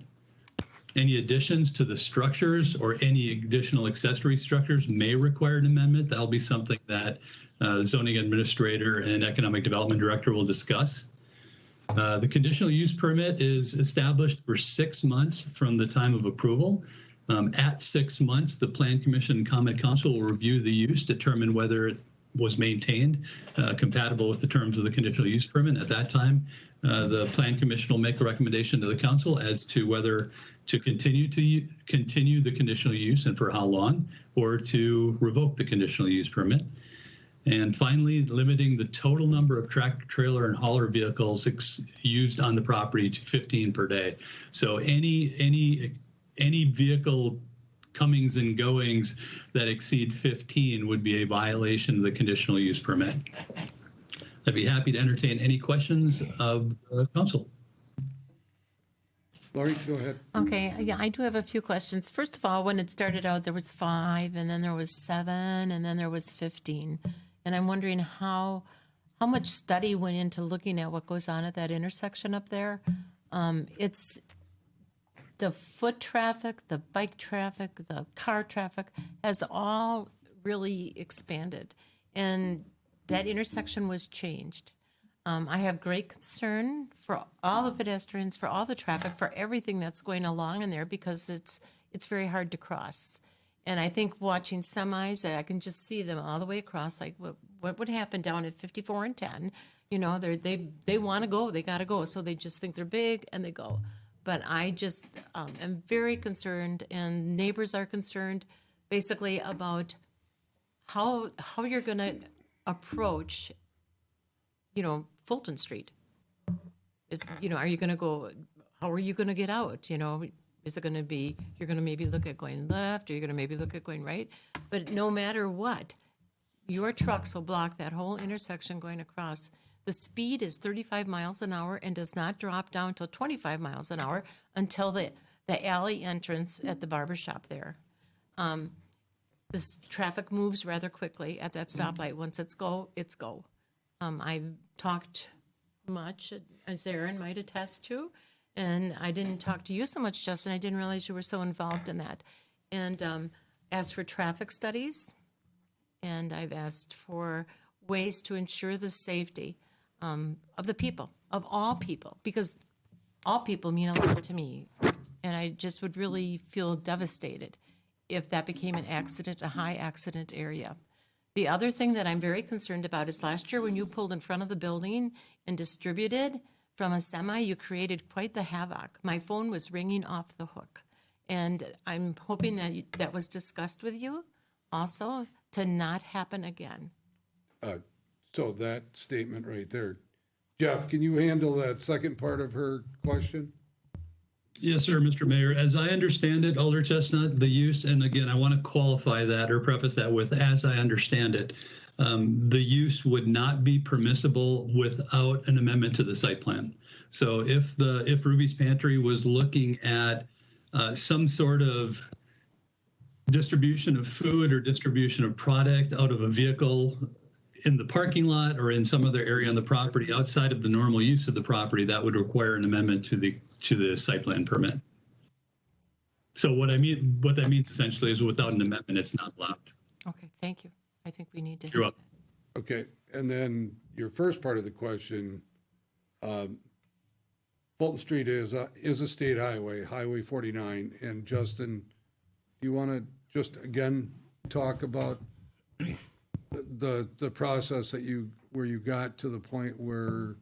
Any additions to the structures or any additional accessory structures may require an amendment. That'll be something that the zoning administrator and economic development director will discuss. The conditional use permit is established for 6 months from the time of approval. At 6 months, the Plan Commission and Common Council will review the use, determine whether it was maintained compatible with the terms of the conditional use permit. At that time, the Plan Commission will make a recommendation to the council as to whether to continue the conditional use and for how long, or to revoke the conditional use permit. And finally, limiting the total number of tractor trailer and hauler vehicles used on the property to 15 per day. So any vehicle comings and goings that exceed 15 would be a violation of the conditional use permit. I'd be happy to entertain any questions of the council. Lori, go ahead. Okay, yeah, I do have a few questions. First of all, when it started out, there was 5, and then there was 7, and then there was 15. And I'm wondering how much study went into looking at what goes on at that intersection up there. It's the foot traffic, the bike traffic, the car traffic has all really expanded. And that intersection was changed. I have great concern for all the pedestrians, for all the traffic, for everything that's going along in there, because it's very hard to cross. And I think watching semis, I can just see them all the way across, like what would happen down at 54 and 10. You know, they want to go, they got to go. So they just think they're big and they go. But I just am very concerned, and neighbors are concerned, basically about how you're going to approach, Fulton Street. Are you going to go, how are you going to get out? Is it going to be, you're going to maybe look at going left, or you're going to maybe look at going right? But no matter what, your trucks will block that whole intersection going across. The speed is 35 miles an hour and does not drop down to 25 miles an hour until the alley entrance at the barber shop there. This traffic moves rather quickly at that stoplight. Once it's go, it's go. I've talked much, as Aaron might attest to, and I didn't talk to you so much, Justin. I didn't realize you were so involved in that. And asked for traffic studies, and I've asked for ways to ensure the safety of the people, of all people, because all people mean a lot to me. And I just would really feel devastated if that became an accident, a high accident area. The other thing that I'm very concerned about is last year when you pulled in front of the building and distributed from a semi, you created quite the havoc. My phone was ringing off the hook. And I'm hoping that that was discussed with you also to not happen again. So that statement right there. Jeff, can you handle that second part of her question? Yes, sir, Mr. Mayor. As I understand it, Alder Chestnut, the use, and again, I want to qualify that or preface that with, as I understand it, the use would not be permissible without an amendment to the site plan. So if Ruby's Pantry was looking at some sort of distribution of food or distribution of product out of a vehicle in the parking lot or in some other area on the property outside of the normal use of the property, that would require an amendment to the site plan permit. So what that means essentially is without an amendment, it's not allowed. Okay, thank you. I think we need to. You're welcome. Okay, and then your first part of the question, Fulton Street is a state highway, Highway 49. And Justin, do you want to just again talk about the process where you got to the point where?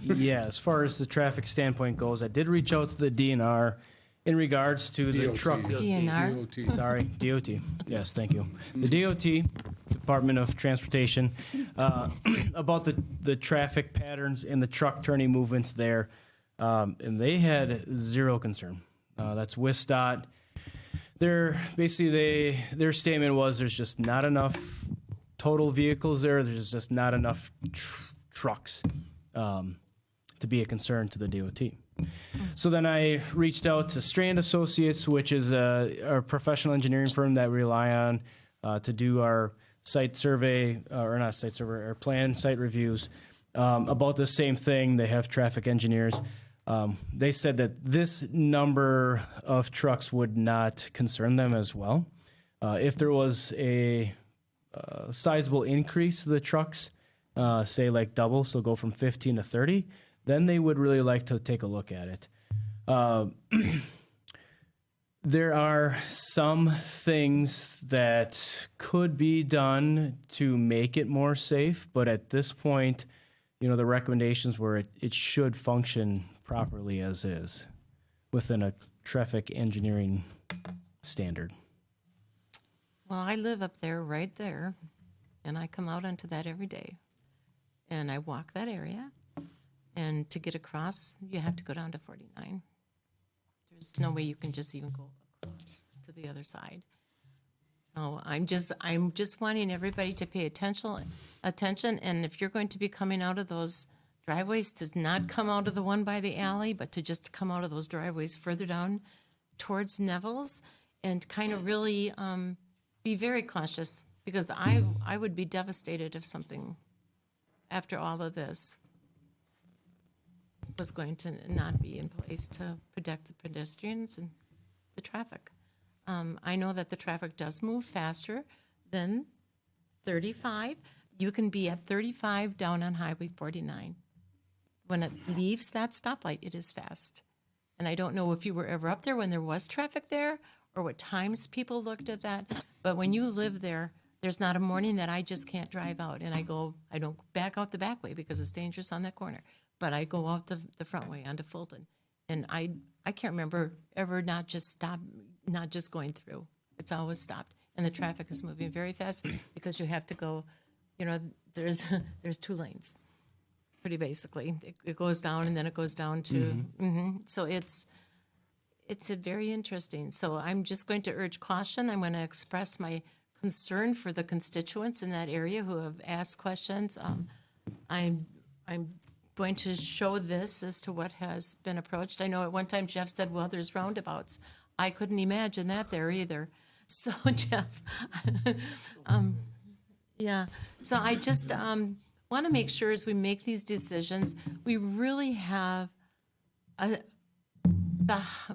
Yeah, as far as the traffic standpoint goes, I did reach out to the DNR in regards to the DOT. truck. DNR? Sorry, DOT. Yes, thank you. The DOT, Department of Transportation, about the traffic patterns and the truck turning movements there, and they had zero concern. That's WISDOT. Their statement was there's just not enough total vehicles there. There's just not enough trucks to be a concern to the DOT. So then I reached out to Strand Associates, which is our professional engineering firm that we rely on to do our site survey, or not site survey, our plan site reviews about the same thing. They have traffic engineers. They said that this number of trucks would not concern them as well. If there was a sizable increase to the trucks, say like double, so go from 15 to 30, then they would really like to take a look at it. There are some things that could be done to make it more safe, but at this point, the recommendations were it should function properly as is within a traffic engineering standard. Well, I live up there, right there, and I come out onto that every day. And I walk that area, and to get across, you have to go down to 49. There's no way you can just even go across to the other side. So I'm just wanting everybody to pay attention, and if you're going to be coming out of those driveways, to not come out of the one by the alley, but to just come out of those driveways further down towards Neville's, and kind of really be very cautious, because I would be devastated if something after all of this was going to not be in place to protect the pedestrians and the traffic. I know that the traffic does move faster than 35. You can be at 35 down on Highway 49. When it leaves that stoplight, it is fast. And I don't know if you were ever up there when there was traffic there, or what times people looked at that. But when you live there, there's not a morning that I just can't drive out. And I don't back out the back way because it's dangerous on that corner. But I go out the front way onto Fulton. And I can't remember ever not just going through. It's always stopped. And the traffic is moving very fast because you have to go, there's 2 lanes, pretty basically. It goes down and then it goes down to, so it's very interesting. So I'm just going to urge caution. I'm going to express my concern for the constituents in that area who have asked questions. I'm going to show this as to what has been approached. I know at one time Jeff said, well, there's roundabouts. I couldn't imagine that there either. So Jeff, yeah. So I just want to make sure as we make these decisions, we really have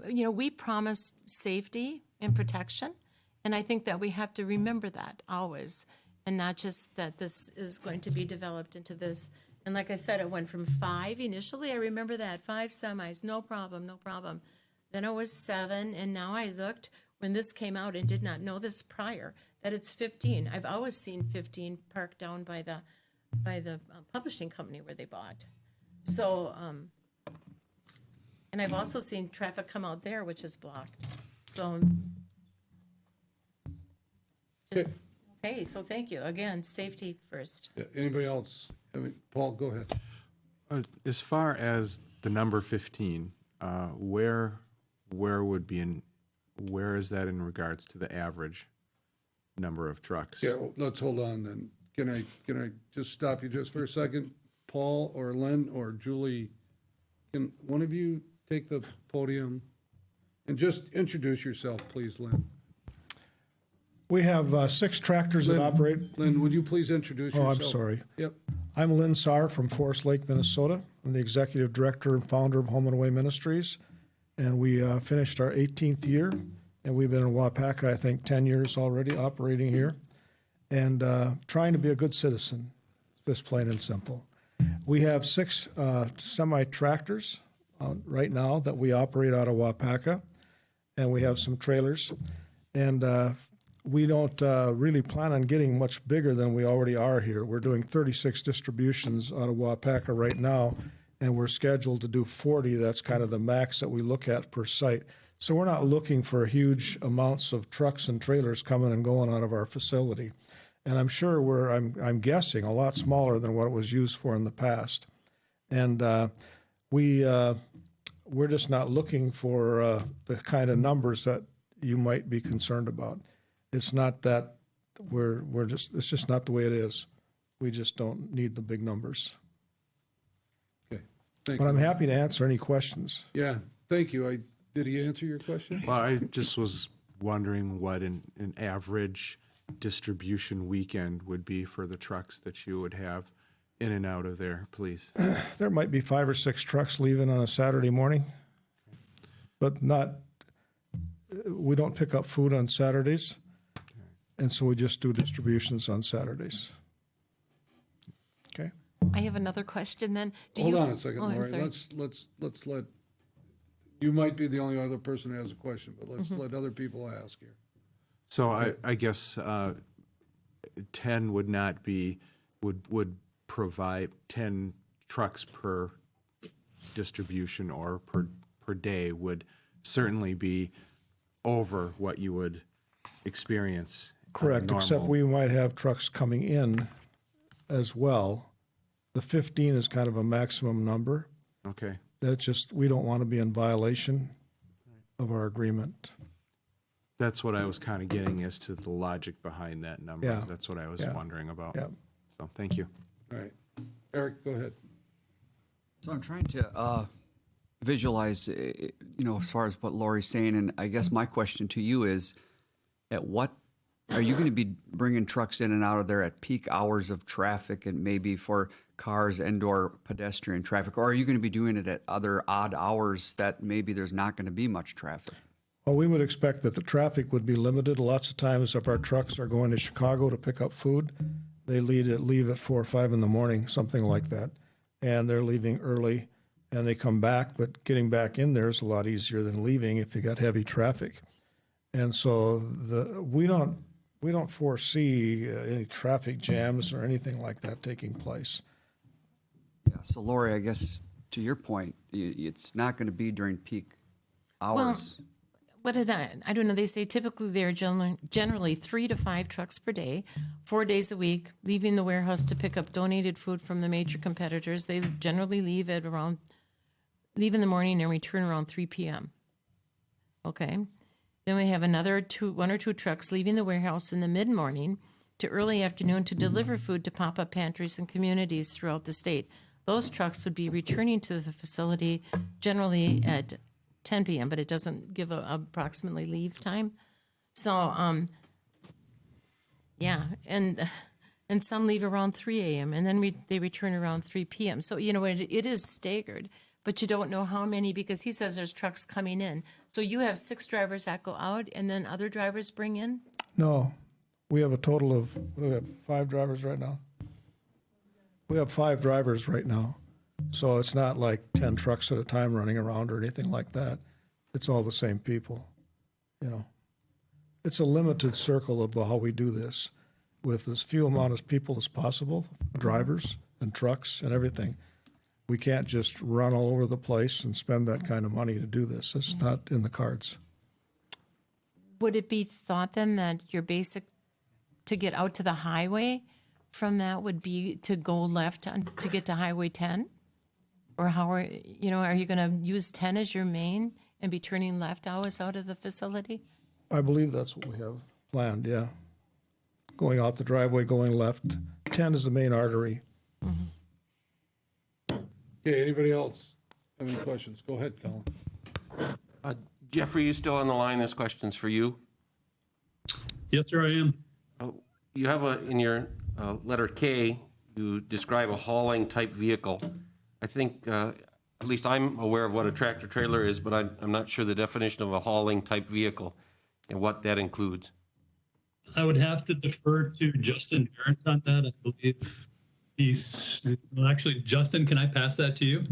we promised safety and protection. And I think that we have to remember that always, and not just that this is going to be developed into this. And like I said, it went from 5 initially. I remember that 5 semis, no problem. Then it was 7, and now I looked when this came out and did not know this prior that it's 15. I've always seen 15 parked down by the publishing company where they bought. So, and I've also seen traffic come out there, which is blocked. So, okay. So thank you again. Safety first. Yeah, anybody else? Paul, go ahead. As far as the number 15, where is that in regards to the average number of trucks? Yeah, let's hold on then. Can I just stop you just for a second? Paul or Len or Julie, can one of you take the podium and just introduce yourself, please, Len? We have 6 tractors that operate. Len, would you please introduce yourself? Oh, I'm sorry. Yep. I'm Lynn Saar from Forest Lake, Minnesota. I'm the executive director and founder of Home and Away Ministries. And we finished our 18th year, and we've been in Waupaca, I think, 10 years already operating here, and trying to be a good citizen, just plain and simple. We have 6 semi-tractors right now that we operate out of Waupaca, and we have some trailers. And we don't really plan on getting much bigger than we already are here. We're doing 36 distributions out of Waupaca right now, and we're scheduled to do 40. That's kind of the max that we look at per site. So we're not looking for huge amounts of trucks and trailers coming and going out of our facility. And I'm sure I'm guessing, a lot smaller than what it was used for in the past. And we're just not looking for the kind of numbers that you might be concerned about. It's not that it's just not the way it is. We just don't need the big numbers. Okay. Thank But you. I'm happy to answer any questions. Yeah, thank you. Did he answer your question? Well, I just was wondering what an average distribution weekend would be for the trucks that you would have in and out of there, please? There might be 5 or 6 trucks leaving on a Saturday morning, but we don't pick up food on Saturdays, and so we just do distributions on Saturdays. Okay? I have another question then. Hold on a second, Oh, I'm Lori. sorry. Let's let, you might be the only other person who has a question, but let's let other people ask here. So I guess 10 would not be, would provide 10 trucks per distribution or per day would certainly be over what you would experience. Correct, except we might have trucks coming in as well. The 15 is kind of a maximum number. Okay. That's just, we don't want to be in violation of our agreement. That's what I was kind of getting as to the logic behind that number. Yeah. That's what I was Yeah. wondering about. Yeah. So thank you. All right. Eric, go ahead. So I'm trying to visualize, as far as what Lori's saying, and I guess my question to you is, at what are you going to be bringing trucks in and out of there at peak hours of traffic and maybe for cars and/or pedestrian traffic, or are you going to be doing it at other odd hours that maybe there's not going to be much traffic? Well, we would expect that the traffic would be limited. Lots of times if our trucks are going to Chicago to pick up food, they leave at 4 or 5 in the morning, something like that. And they're leaving early and they come back, but getting back in there is a lot easier than leaving if you got heavy traffic. And so we don't foresee any traffic jams or anything like that taking place. Yeah. So Lori, I guess to your point, it's not going to be during peak hours. Well, what did I don't know. They say typically they're generally 3 to 5 trucks per day, 4 days a week, leaving the warehouse to pick up donated food from the major competitors. They generally leave in the morning and return around 3 p.m. Okay. Then we have another 1 or 2 trucks leaving the warehouse in the mid-morning to early afternoon to deliver food to pop-up pantries and communities throughout the state. Those trucks would be returning to the facility generally at 10 p.m., but it doesn't give a approximately leave time. So, yeah, and some leave around 3 a.m., and then they return around 3 p.m. So, it is staggered, but you don't know how many because he says there's trucks coming in. So you have 6 drivers that go out, and then other drivers bring in? No, we have a total of, what do we have, 5 drivers right now? We have 5 drivers right now. So it's not like 10 trucks at a time running around or anything like that. It's all the same people, It's a limited circle of how we do this with as few amount of people as possible, drivers and trucks and everything. We can't just run all over the place and spend that kind of money to do this. It's not in the cards. Would it be thought then that your basic to get out to the highway from that would be to go left to get to Highway 10? Or how are you going to use 10 as your main and be turning left hours out of the facility? I believe that's what we have planned, yeah. Going out the driveway, going left. 10 is the main artery. Okay, anybody else have any questions? Go ahead, Colin. Jeffrey, you still on the line? This question's for you. Yes, sir, I am. You have in your letter K, you describe a hauling type vehicle. I think, at least I'm aware of what a tractor trailer is, but I'm not sure the definition of a hauling type vehicle and what that includes. I would have to defer to Justin Barrett on that. I believe actually, Justin, can I pass that to you?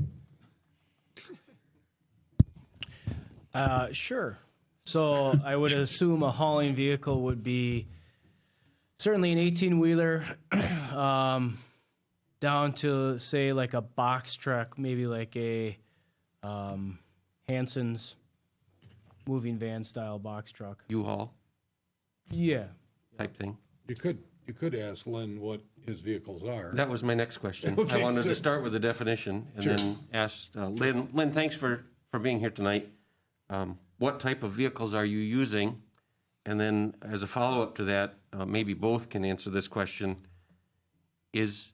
Sure. So I would assume a hauling vehicle would be certainly an 18-wheeler down to, say, like a box truck, maybe like a Hanson's moving van style box truck. U-Haul Yeah. type thing. You could ask Lynn what his vehicles are. That was my next question. Okay, I wanted so- to start with the definition and Sure. then ask Lynn. Lynn, thanks for being here tonight. What type of vehicles are you using? And then as a follow-up to that, maybe both can answer this question. Is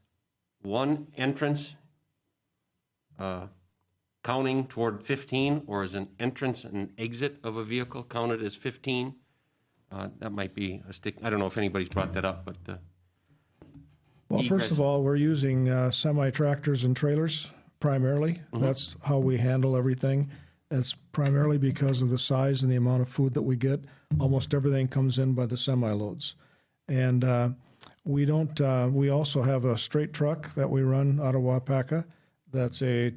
one entrance counting toward 15, or is an entrance and exit of a vehicle counted as 15? That might be a stick. I don't know if anybody's brought that up, but Well, first of all, we're using semi-tractors and trailers primarily. That's how we handle everything. It's primarily because of the size and the amount of food that we get. Almost everything comes in by the semi-loads. And we don't. We also have a straight truck that we run out of Waupaca. That's a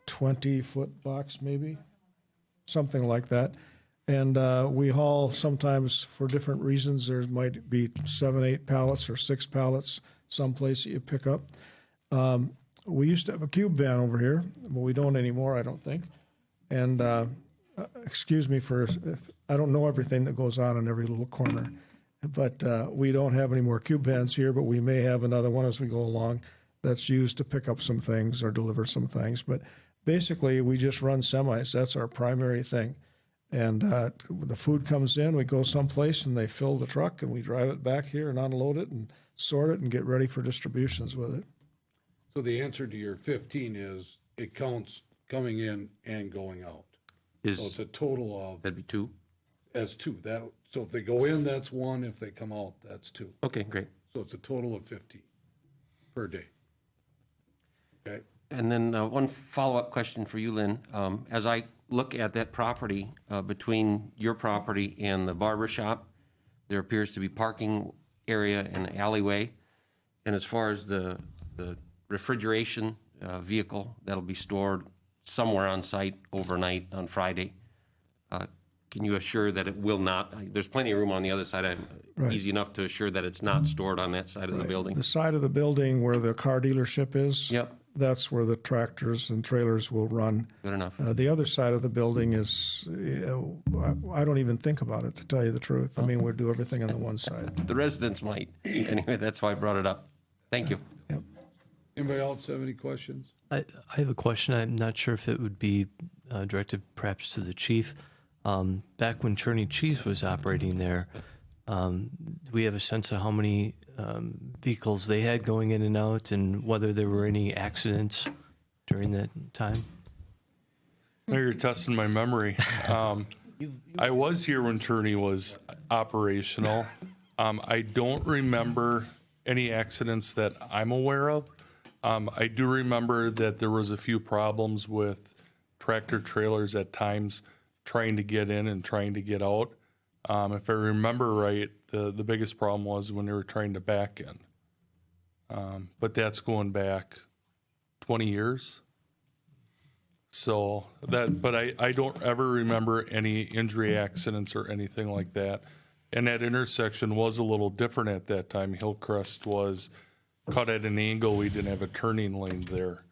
20-foot box, maybe, something like that. And we haul sometimes for different reasons. There might be 7, 8 pallets or 6 pallets someplace that you pick up. We used to have a cube van over here, but we don't anymore, I don't think. And excuse me for if I don't know everything that goes on in every little corner. But we don't have any more cube vans here, but we may have another one as we go along that's used to pick up some things or deliver some things. But basically, we just run semis. That's our primary thing. And the food comes in, we go someplace, and they fill the truck, and we drive it back here and unload it and sort it and get ready for distributions with it. So the answer to your 15 is it counts coming in and going out. So it's a total of... That'd be 2? That's 2. So if they go in, that's 1. If they come out, that's 2. Okay, great. So it's a total of 50 per day. Okay. And then one follow-up question for you, Lynn. As I look at that property between your property and the barber shop, there appears to be parking area and alleyway. And as far as the refrigeration vehicle that'll be stored somewhere on site overnight on Friday, can you assure that it will not? There's plenty of room on the other side. Right. Easy enough to assure that it's not stored on that side of the building. The side of the building where the car dealership is, Yep. that's where the tractors and trailers will run. Good enough. The other side of the building is, I don't even think about it, to tell you the truth. I mean, we'll do everything on the one side. The residents might. Anyway, that's why I brought it up. Thank you. Yep. Anybody else have any questions? I have a question. I'm not sure if it would be directed perhaps to the chief. Back when Cherney Cheese was operating there, do we have a sense of how many vehicles they had going in and out and whether there were any accidents during that time? Now you're testing my memory. I was here when Cherney was operational. I don't remember any accidents that I'm aware of. I do remember that there was a few problems with tractor trailers at times trying to get in and trying to get out. If I remember right, the biggest problem was when they were trying to back in. But that's going back 20 years. So but I don't ever remember any injury accidents or anything like that. And that intersection was a little different at that time. Hillcrest was cut at an angle. We didn't have a turning lane there.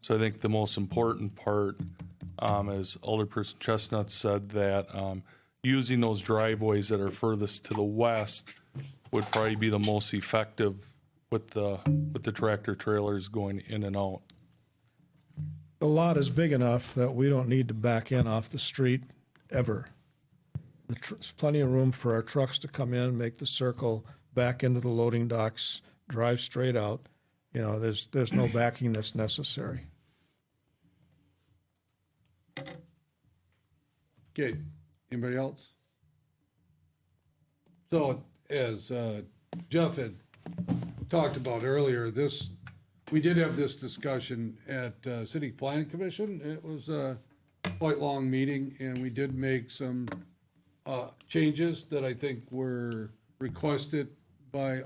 So I think the most important part, as Alderperson Chestnut said, that using those driveways that are furthest to the west would probably be the most effective with the tractor trailers going in and out. The lot is big enough that we don't need to back in off the street ever. There's plenty of room for our trucks to come in, make the circle, back into the loading docks, drive straight out. You know, there's no backing that's necessary. Okay, anybody else? So as Jeff had talked about earlier, we did have this discussion at City Planning Commission. It was a quite long meeting, and we did make some changes that I think were requested by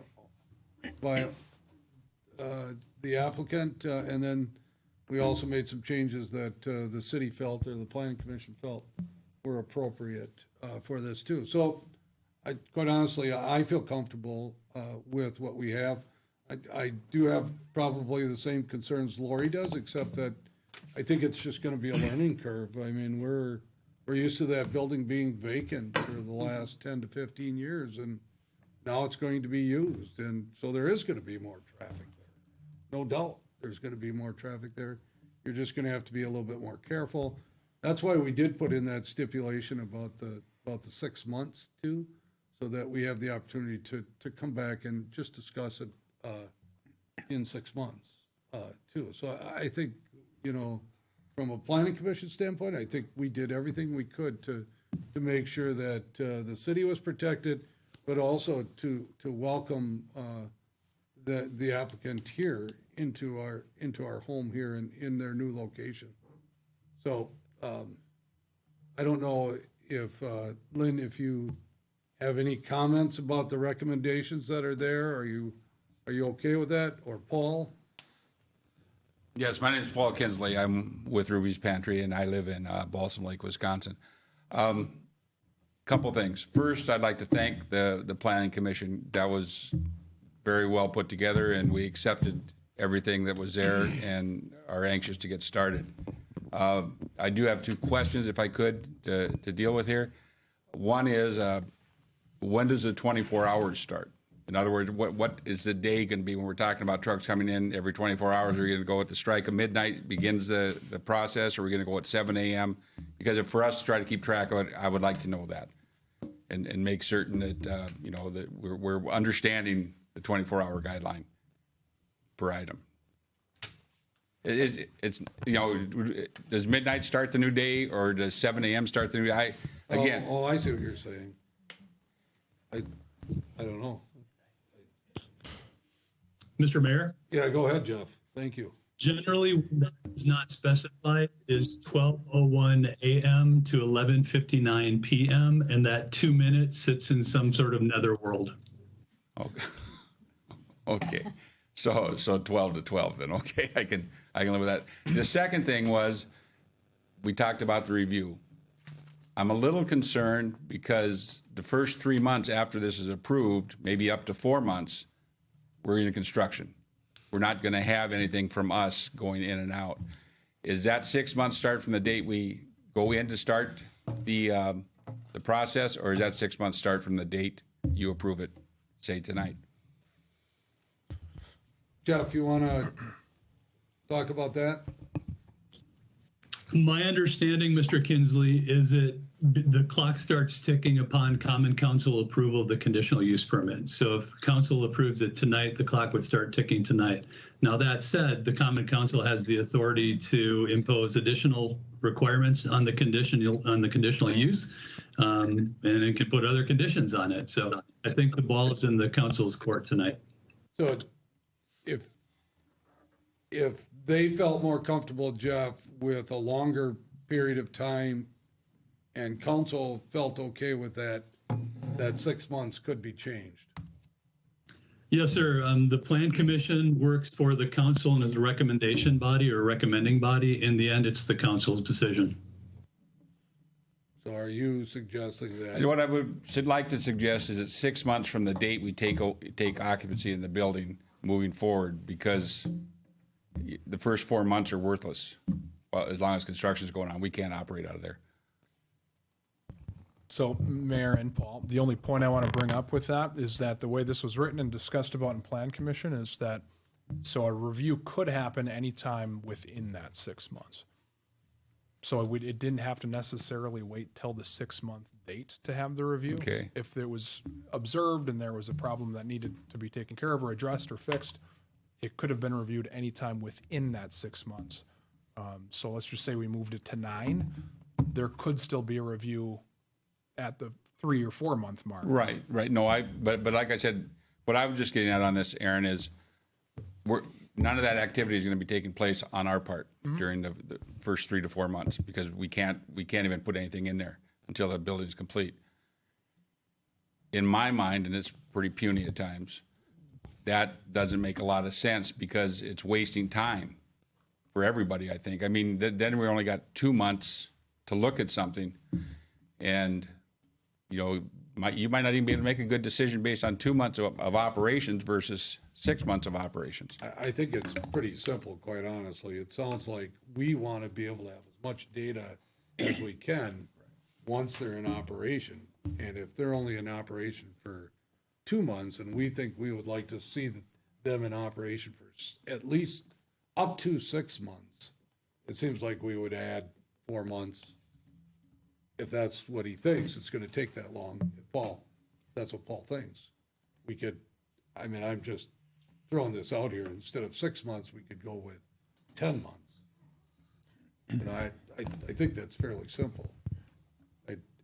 the applicant, and then we also made some changes that the city felt or the Planning Commission felt were appropriate for this too. So, quite honestly, I feel comfortable with what we have. I do have probably the same concerns Lori does, except that I think it's just going to be a learning curve. I mean, we're used to that building being vacant for the last 10 to 15 years, and now it's going to be used, and so there is going to be more traffic there. No doubt there's going to be more traffic there. You're just going to have to be a little bit more careful. That's why we did put in that stipulation about the 6 months too, so that we have the opportunity to come back and just discuss it in 6 months too. So I think, you know, from a planning commission standpoint, I think we did everything we could to make sure that the city was protected, but also to welcome the applicant here into our home here in their new location. So, I don't know if, Lynn, if you have any comments about the recommendations that are there, are you okay with that? Or Paul? Yes, my name is Paul Kinsley. I'm with Ruby's Pantry, and I live in Balsam Lake, Wisconsin. Couple things. First, I'd like to thank the Planning Commission. That was very well put together, and we accepted everything that was there and are anxious to get started. I do have two questions, if I could, to deal with here. One is, when does the 24 hours start? In other words, what is the day going to be when we're talking about trucks coming in every 24 hours? Are we going to go at the strike of midnight begins the process, or are we going to go at 7 a.m.? Because if for us to try to keep track of it, I would like to know that and make certain that, that we're understanding the 24-hour guideline per item. It's does midnight start the new day, or does 7 a.m. start the new day? Oh, I see what you're saying. I don't know. Mr. Mayor? Yeah, go ahead, Jeff. Thank you. Generally, what is not specified is 12:01 a.m. to 11:59 p.m., and that 2 minutes sits in some sort of netherworld. Okay. So 12 to 12 then. Okay, I can live with that. The second thing was, we talked about the review. I'm a little concerned because the first 3 months after this is approved, maybe up to 4 months, we're in construction. We're not going to have anything from us going in and out. Is that 6 months start from the date we go in to start the process, or is that 6 months start from the date you approve it, say tonight? Jeff, you want to talk about that? My understanding, Mr. Kinsley, is that the clock starts ticking upon Common Council approval of the conditional use permit. So if the council approves it tonight, the clock would start ticking tonight. Now, that said, the Common Council has the authority to impose additional requirements on the conditional use, and it can put other conditions on it. So I think the ball is in the council's court tonight. So if they felt more comfortable, Jeff, with a longer period of time and council felt okay with that 6 months could be changed. Yes, sir. The Plan Commission works for the council and is a recommendation body or a recommending body. In the end, it's the council's decision. So are you suggesting that? What I would like to suggest is that 6 months from the date we take occupancy in the building moving forward, because the first 4 months are worthless. Well, as long as construction is going on, we can't operate out of there. So, Mayor and Paul, the only point I want to bring up with that is that the way this was written and discussed about in Plan Commission is that, so a review could happen anytime within that 6 months. So it didn't have to necessarily wait till the 6 month date to have the review. Okay. If it was observed and there was a problem that needed to be taken care of or addressed or fixed, it could have been reviewed anytime within that 6 months. So let's just say we moved it to 9, there could still be a review at the 3 or 4 month mark. Right. No, but like I said, what I was just getting at on this, Aaron, is none of that activity is going to be taking place on our part during the first 3 to 4 months, because we can't even put anything in there until the building is complete. In my mind, and it's pretty puny at times, that doesn't make a lot of sense because it's wasting time for everybody, I think. I mean, then we only got 2 months to look at something, and you might not even be able to make a good decision based on 2 months of operations versus 6 months of operations. I think it's pretty simple, quite honestly. It sounds like we want to be able to have as much data as we can once they're in operation. And if they're only in operation for 2 months, and we think we would like to see them in operation for at least up to 6 months, it seems like we would add 4 months. If that's what he thinks, it's going to take that long. Paul, that's what Paul thinks. We could, I'm just throwing this out here. Instead of 6 months, we could go with 10 months. And I think that's fairly simple.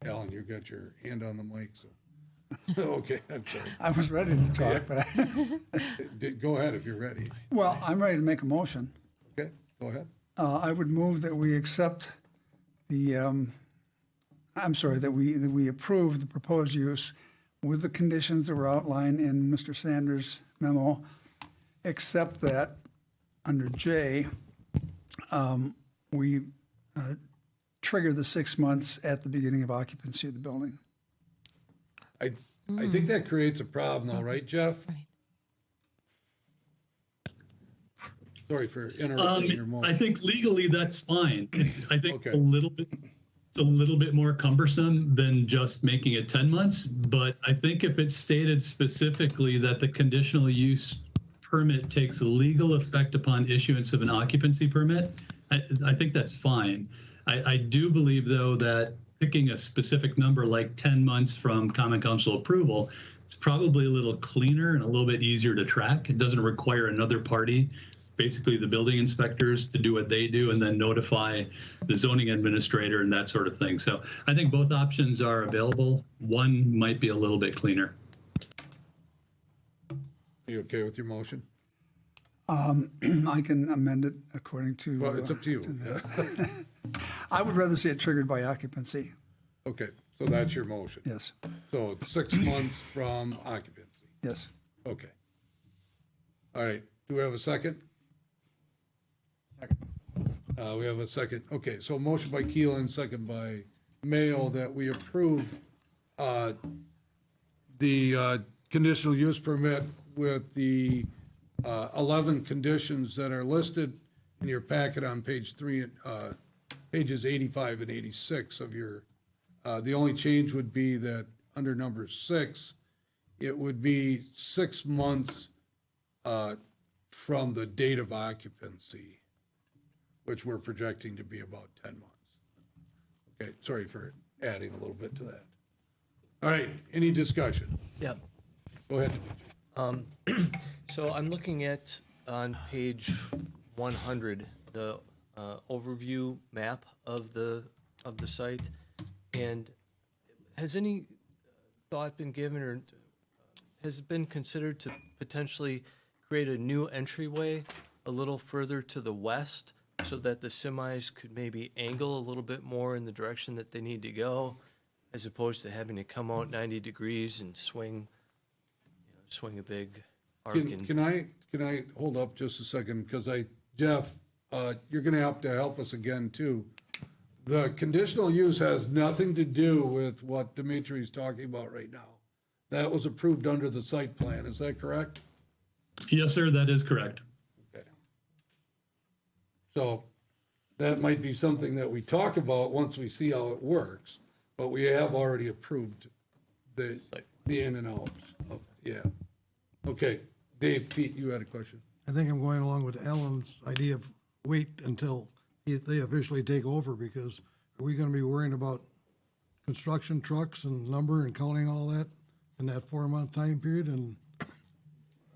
Alan, you got your hand on the mic, so. Okay, I'm sorry. I was ready to talk, but Go ahead if you're ready. well, I'm ready to make a motion. Okay, go ahead. I would move that we accept the, that we approve the proposed use with the conditions that were outlined in Mr. Sanders' memo, except that under J, we trigger the 6 months at the beginning of occupancy of the building. I think that creates a problem though, right, Jeff? Right. Sorry for interrupting your motion. I think legally that's fine. I think Okay. it's a little bit more cumbersome than just making it 10 months. But I think if it's stated specifically that the conditional use permit takes legal effect upon issuance of an occupancy permit, I think that's fine. I do believe, though, that picking a specific number like 10 months from Common Council approval is probably a little cleaner and a little bit easier to track. It doesn't require another party, basically the building inspectors, to do what they do and then notify the zoning administrator and that sort of thing. So I think both options are available. One might be a little bit cleaner. Are you okay with your motion? I can amend it according to. Well, it's up to you. I would rather see it triggered by occupancy. Okay, so that's your motion. Yes. So 6 months from occupancy. Yes. Okay. All right, do we have a second? We have a second. Okay, so motion by Keelan, second by Mayo, that we approve the conditional use permit with the 11 conditions that are listed in your packet on page 3, pages 85 and 86 of your, the only change would be that under number 6, it would be 6 months from the date of occupancy, which we're projecting to be about 10 months. Okay, sorry for adding a little bit to that. All right, any discussion? Yep. Go ahead. So I'm looking at on page 100 the overview map of the site, and has any thought been given or has it been considered to potentially create a new entryway a little further to the west so that the semis could maybe angle a little bit more in the direction that they need to go, as opposed to having to come out 90 degrees and swing a big arc? Can I hold up just a second? Because Jeff, you're going to have to help us again too. The conditional use has nothing to do with what Dimitri's talking about right now. That was approved under the site plan. Is that correct? Yes, sir, that is correct. Okay. So that might be something that we talk about once we see how it works, but we have already approved the in and outs of, yeah. Okay, Dave, Pete, you had a question? I think I'm going along with Alan's idea of wait until they officially take over, because are we going to be worrying about construction trucks and lumber and counting all that in that 4-month time period? And I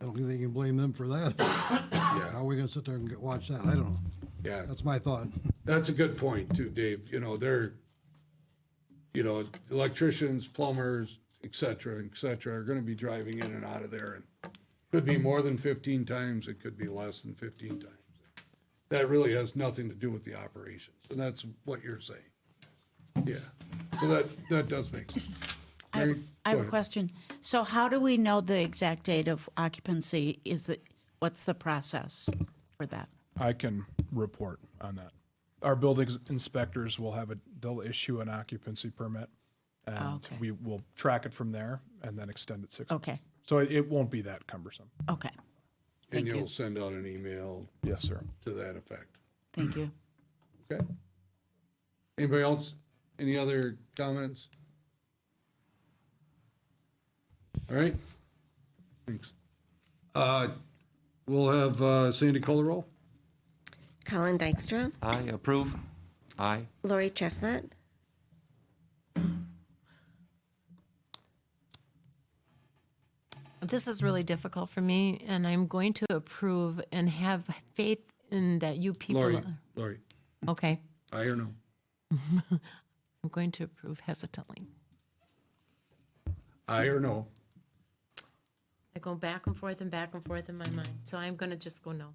don't think they can blame them for that. Yeah. How are we going to sit there and watch that? I don't know. Yeah. That's my thought. That's a good point too, Dave. They're, electricians, plumbers, et cetera, are going to be driving in and out of there, and could be more than 15 times. It could be less than 15 times. That really has nothing to do with the operations, and that's what you're saying. Yeah, so that does make sense. I have a question. So how do we know the exact date of occupancy? What's the process for that? I can report on that. Our building inspectors they'll issue an occupancy permit, and we will track it from there and then extend it 6 months. Okay. So it won't be that cumbersome. Okay. And you'll send out an email. Yes, sir. To that effect. Thank you. Okay. Anybody else? Any other comments? All right. Thanks. We'll have Sandy call the roll. Colin Dykstra, I approve. Aye. Lori Chestnut, This is really difficult for me, and I'm going to approve and have faith in that you people. Lori. Okay. Aye or no? I'm going to approve hesitantly. Aye or no? I go back and forth in my mind, so I'm going to just go no.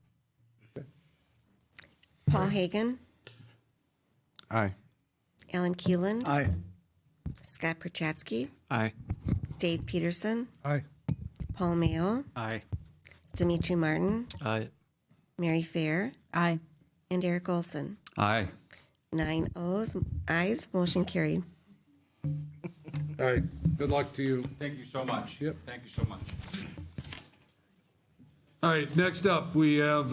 Paul Hagan, Aye. Alan Keelan, Aye. Scott Perchatsky, Aye. Dave Peterson, Aye. Paul Mayo, Aye. Dimitri Martin, Aye. Mary Fair, Aye. and Eric Olson. Aye. 9 ayes, motion carried. All right, good luck to you. Thank you so much. Yep. Thank you so much. All right, next up, we have,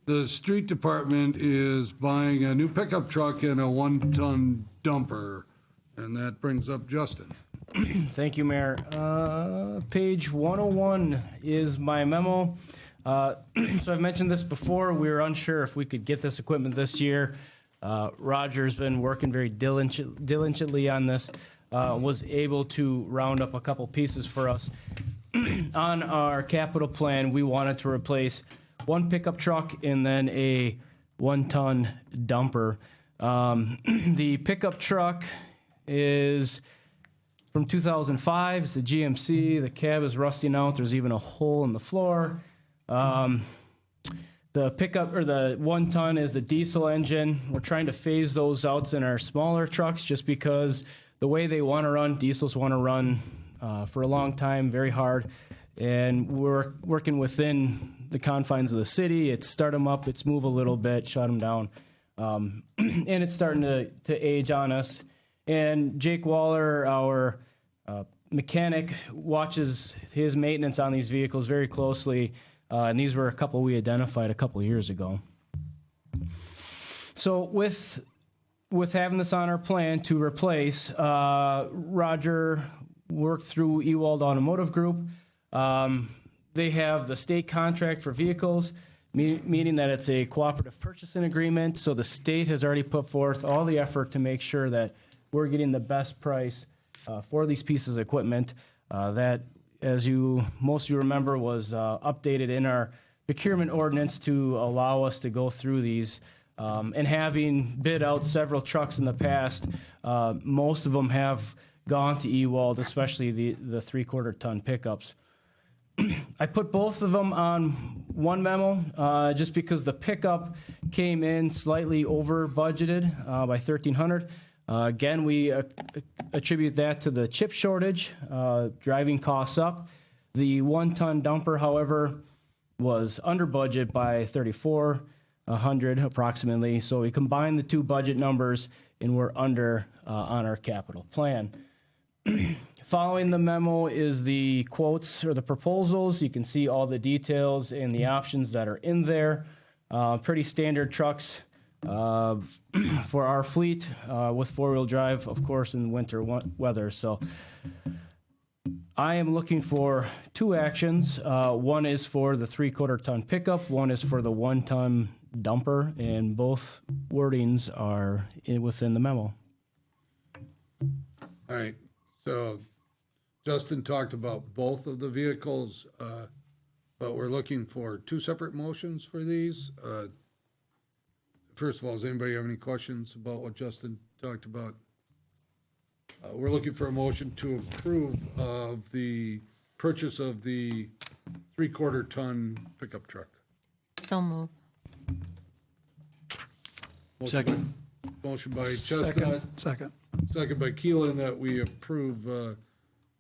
the street department is buying a new pickup truck and a 1-ton dumper, and that brings up Justin. Thank you, Mayor. Page 101 is my memo. So I've mentioned this before. We were unsure if we could get this equipment this year. Roger's been working very diligently on this. Was able to round up a couple pieces for us. On our capital plan, we wanted to replace one pickup truck and then a 1-ton dumper. The pickup truck is from 2005. It's the GMC. The cab is rusting out. There's even a hole in the floor. The pickup or the 1-ton is the diesel engine. We're trying to phase those out in our smaller trucks just because the way they want to run, diesels want to run for a long time, very hard. And we're working within the confines of the city. It's start them up, it's move a little bit, shut them down. And it's starting to age on us. And Jake Waller, our mechanic, watches his maintenance on these vehicles very closely. And these were a couple we identified a couple years ago. So with having this on our plan to replace, Roger worked through Ewald Automotive Group. They have the state contract for vehicles, meaning that it's a cooperative purchasing agreement. So the state has already put forth all the effort to make sure that we're getting the best price for these pieces of equipment. That, as most of you remember, was updated in our procurement ordinance to allow us to go through these. And having bid out several trucks in the past, most of them have gone to Ewald, especially the 3/4 ton pickups. I put both of them on one memo just because the pickup came in slightly over budgeted by $1,300. Again, we attribute that to the chip shortage, driving costs up. The 1-ton dumper, however, was under budget by $3,400 approximately. So we combined the two budget numbers and we're under on our capital plan. Following the memo is the quotes or the proposals. You can see all the details and the options that are in there. Pretty standard trucks for our fleet with 4-wheel drive, of course, in winter weather. So I am looking for two actions. One is for the 3/4 ton pickup. One is for the 1-ton dumper, and both wordings are within the memo. All right, so Justin talked about both of the vehicles, but we're looking for two separate motions for these. First of all, does anybody have any questions about what Justin talked about? We're looking for a motion to approve of the purchase of the 3/4 ton pickup truck. So move. Second. Motion by Chestnut. Second. Second by Keelan that we approve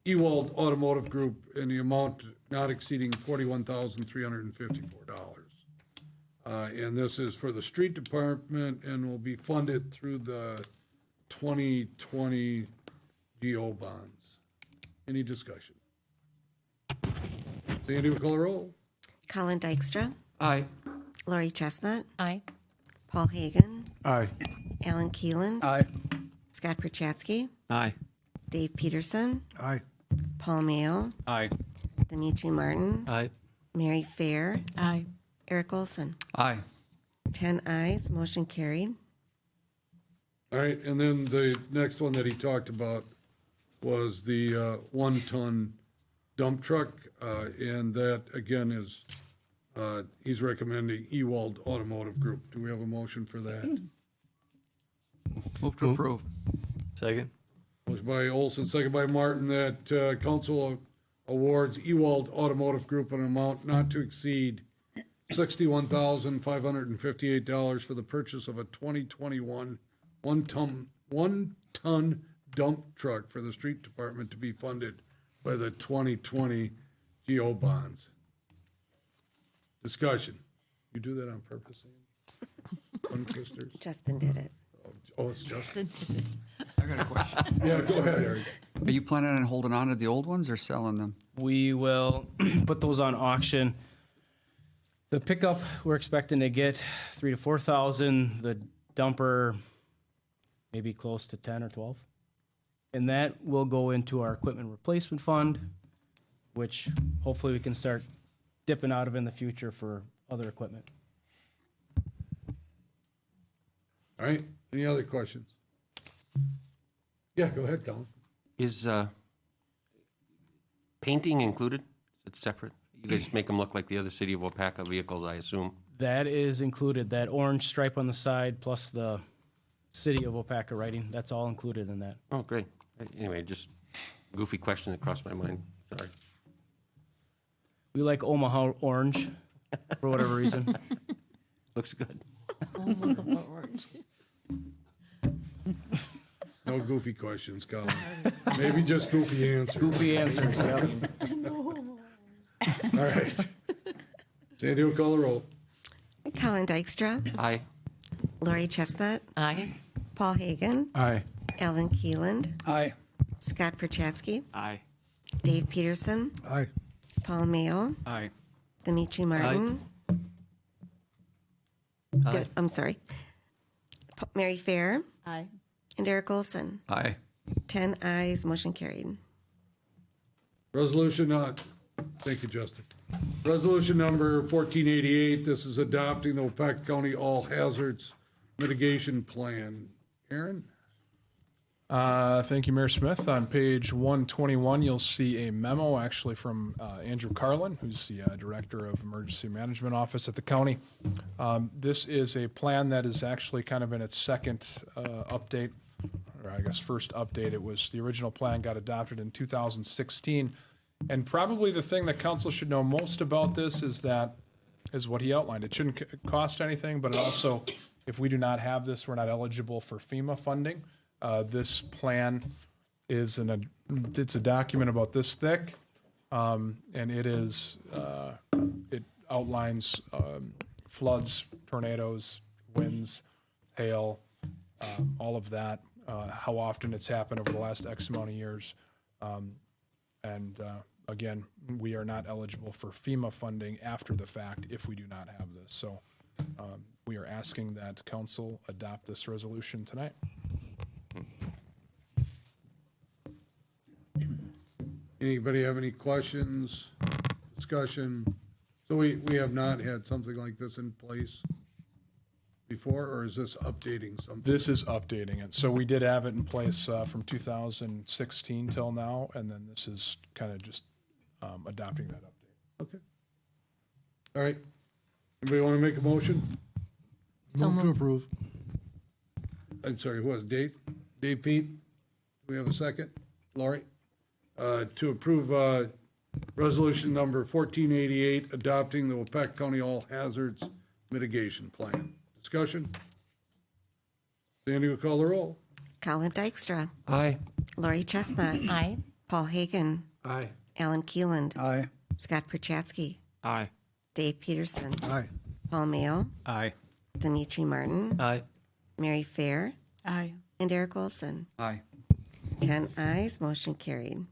Ewald Automotive Group in the amount not exceeding $41,354. And this is for the street department and will be funded through the 2020 GO bonds. Any discussion? Sandy, will call a roll. Colin Dykstra, Aye. Lori Chestnut, Aye. Paul Hagan, Aye. Alan Keelan, Aye. Scott Perchatsky, Aye. Dave Peterson, Aye. Paul Mayo, Aye. Dimitri Martin, Aye. Mary Fair, Aye. Eric Olson. Aye. 10 ayes, motion carried. All right, and then the next one that he talked about was the 1-ton dump truck, and that again is, he's recommending Ewald Automotive Group. Do we have a motion for that? Move to approve. Second. Motion by Olson, second by Martin, that council awards Ewald Automotive Group an amount not to exceed $61,558 for the purchase of a 2021 one-ton dump truck for the street department to be funded by the 2020 GO bonds. Discussion. You do that on purpose, Andy? Tongue twisters? Justin did it. Oh, it's Justin. I got a question. Yeah, go ahead, Eric. Are you planning on holding on to the old ones or selling them? We will put those on auction. The pickup, we're expecting to get 3,000 to 4,000. The dumper, maybe close to 10 or 12. And that will go into our equipment replacement fund, which hopefully we can start dipping out of in the future for other equipment. All right, any other questions? Yeah, go ahead, Colin. Is painting included? It's separate? You guys make them look like the other City of Waupaca vehicles, I assume? That is included, that orange stripe on the side plus the City of Waupaca writing, that's all included in that. Oh, great. Anyway, just goofy question that crossed my mind. Sorry. We like Omaha orange for whatever reason. Looks good. No goofy questions, Colin. Maybe just goofy answers. Goofy answers, yeah. All right. Sandy will call the roll. Colin Dykstra. Aye. Lori Chestnut. Aye. Paul Hagan. Aye. Alan Keeland. Aye. Scott Perchatsky. Aye. Dave Peterson. Aye. Paul Mayo. Aye. Dimitri Martin. Aye. I'm sorry. Mary Fair. Aye. And Eric Olson. Aye. 10 ayes, motion carried. Resolution thank you, Justin. Resolution number 1488, this is adopting the Waupaca County All Hazards Mitigation Plan. Aaron? Thank you, Mayor Smith. On page 121, you'll see a memo actually from Andrew Carlin, who's the Director of Emergency Management Office at the county. This is a plan that is actually kind of in its second update, or I guess first update. It was the original plan got adopted in 2016. And probably the thing that council should know most about this is what he outlined. It shouldn't cost anything, but it also, if we do not have this, we're not eligible for FEMA funding. This plan is it's a document about this thick, and it outlines floods, tornadoes, winds, hail, all of that, how often it's happened over the last X amount of years. Again, we are not eligible for FEMA funding after the fact if we do not have this. So we are asking that council adopt this resolution tonight. Anybody have any questions, discussion? So we have not had something like this in place before, or is this updating something? This is updating it. So we did have it in place from 2016 till now, and then this is kind of just adopting that update. Okay. All right. Anybody want to make a motion? Move to approve. I'm sorry, who was it? Dave? Dave Pete? Do we have a second? Lori? To approve resolution number 1488, adopting the Waupaca County All Hazards Mitigation Plan. Discussion? Sandy will call the roll. Colin Dykstra. Aye. Lori Chestnut. Aye. Paul Hagan. Aye. Alan Keeland. Aye. Scott Perchatsky. Aye. Dave Peterson. Aye. Paul Mayo. Aye. Dimitri Martin. Aye. Mary Fair. Aye. And Eric Olson. Aye. 10 ayes, motion carried.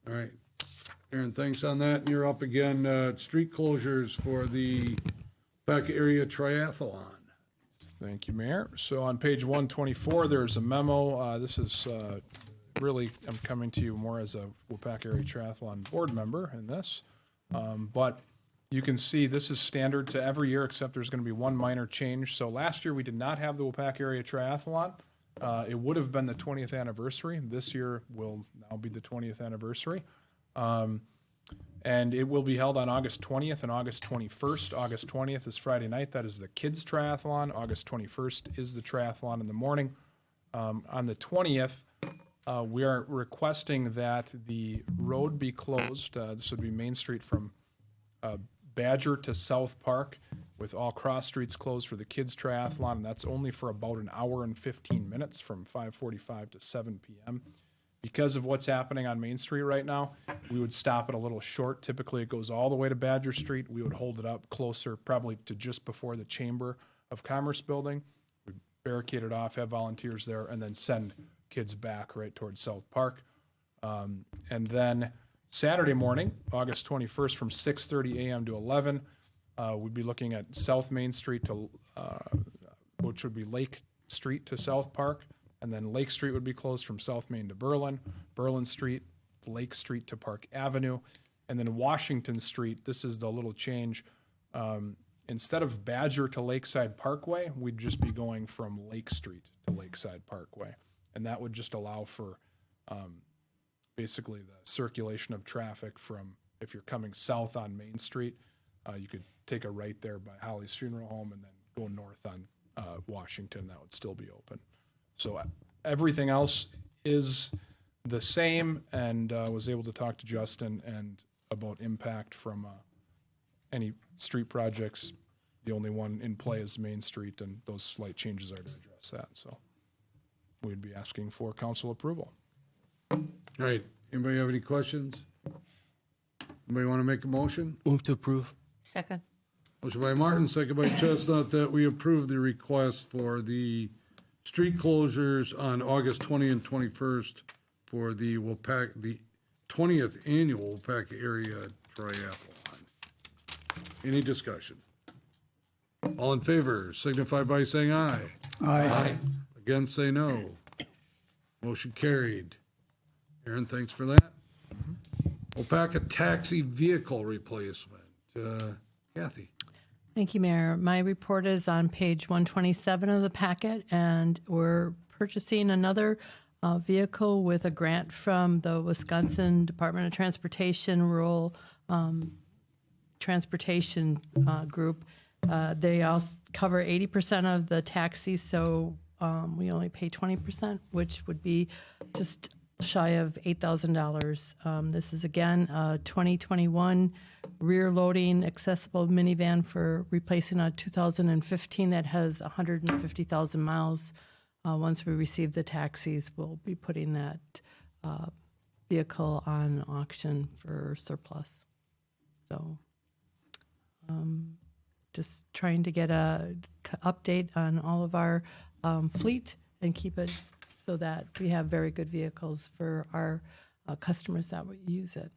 All right. Aaron, thanks on that. And you're up again. Street closures for the Baccaria Triathlon. Thank you, Mayor. So on page 124, there's a memo. This is really, I'm coming to you more as a Waupaca Area Triathlon board member in this. But you can see this is standard to every year, except there's going to be one minor change. So last year we did not have the Waupaca Area Triathlon. It would have been the 20th anniversary. This year will now be the 20th anniversary. And it will be held on August 20th and August 21st. August 20th is Friday night. That is the kids' triathlon. August 21st is the triathlon in the morning. On the 20th, We are requesting that the road be closed. This would be Main Street from Badger to South Park, with all cross streets closed for the kids triathlon, and that's only for about an hour and 15 minutes from 5:45 to 7 p.m. Because of what's happening on Main Street right now, we would stop it a little short. Typically, it goes all the way to Badger Street. We would hold it up closer, probably to just before the Chamber of Commerce building. We'd barricade it off, have volunteers there, and then send kids back right towards South Park. And then Saturday morning, August 21st, from 6:30 a.m. to 11, we'd be looking at South Main Street to, which would be Lake Street to South Park, and then Lake Street would be closed from South Main to Berlin, Berlin Street, Lake Street to Park Avenue, and then Washington Street. This is the little change. Instead of Badger to Lakeside Parkway, we'd just be going from Lake Street to Lakeside Parkway, and that would just allow for basically the circulation of traffic from, if you're coming south on Main Street, you could take a right there by Holly's Funeral Home and then go north on Washington. That would still be open. So everything else is the same, and was able to talk to Justin and about impact from any street projects. The only one in play is Main Street, and those slight changes are to address that. So we'd be asking for council approval. All right, anybody have any questions? Anybody want to make a motion? Move to approve. Second. Motion by Martin, second by Chestnut, that we approve the request for the street closures on August 20 and 21st for the Waupaca, the 20th annual Waupaca area triathlon. Any discussion? All in favor, signify by saying aye. Aye. Against, say no. Motion carried. Aaron, thanks for that. Waupaca taxi vehicle replacement. Kathy. Thank you, Mayor. My report is on page 127 of the packet, and we're purchasing another vehicle with a grant from the Wisconsin Department of Transportation Rural Transportation Group. They also cover 80% of the taxis, so we only pay 20%, which would be just shy of $8,000. This is, again, a 2021 rear-loading accessible minivan for replacing a 2015 that has 150,000 miles. Once we receive the taxis, we'll be putting that vehicle on auction for surplus. So just trying to get a update on all of our fleet and keep it so that we have very good vehicles for our customers that would use it.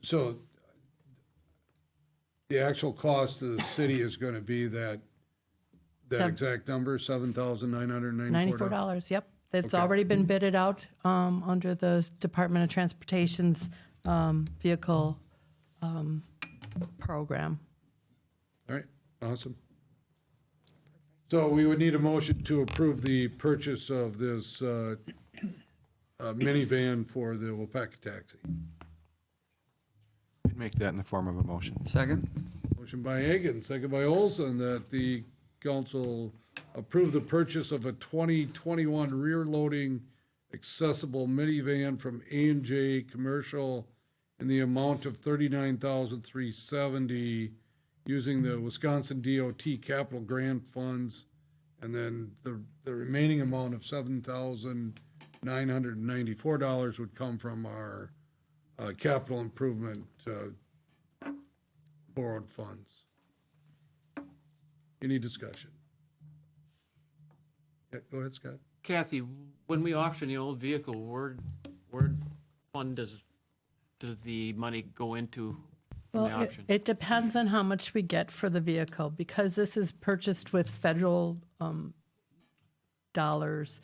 So the actual cost to the city is going to be that exact number, $7,994? $94, yep. It's Okay. already been bidded out under the Department of Transportation's vehicle program. All right, awesome. So we would need a motion to approve the purchase of this minivan for the Waupaca taxi. I'd make that in the form of a motion. Second. Motion by Hagan, second by Olson, that the council approve the purchase of a 2021 rear-loading accessible minivan from A&J Commercial in the amount of $39,370 using the Wisconsin DOT capital grant funds, and then the remaining amount of $7,994 would come from our capital improvement borrowed funds. Any discussion? Yeah, go ahead, Scott. Kathy, when we auction the old vehicle, where fund does the money go into from the Well, auction? it depends on how much we get for the vehicle, because this is purchased with federal dollars.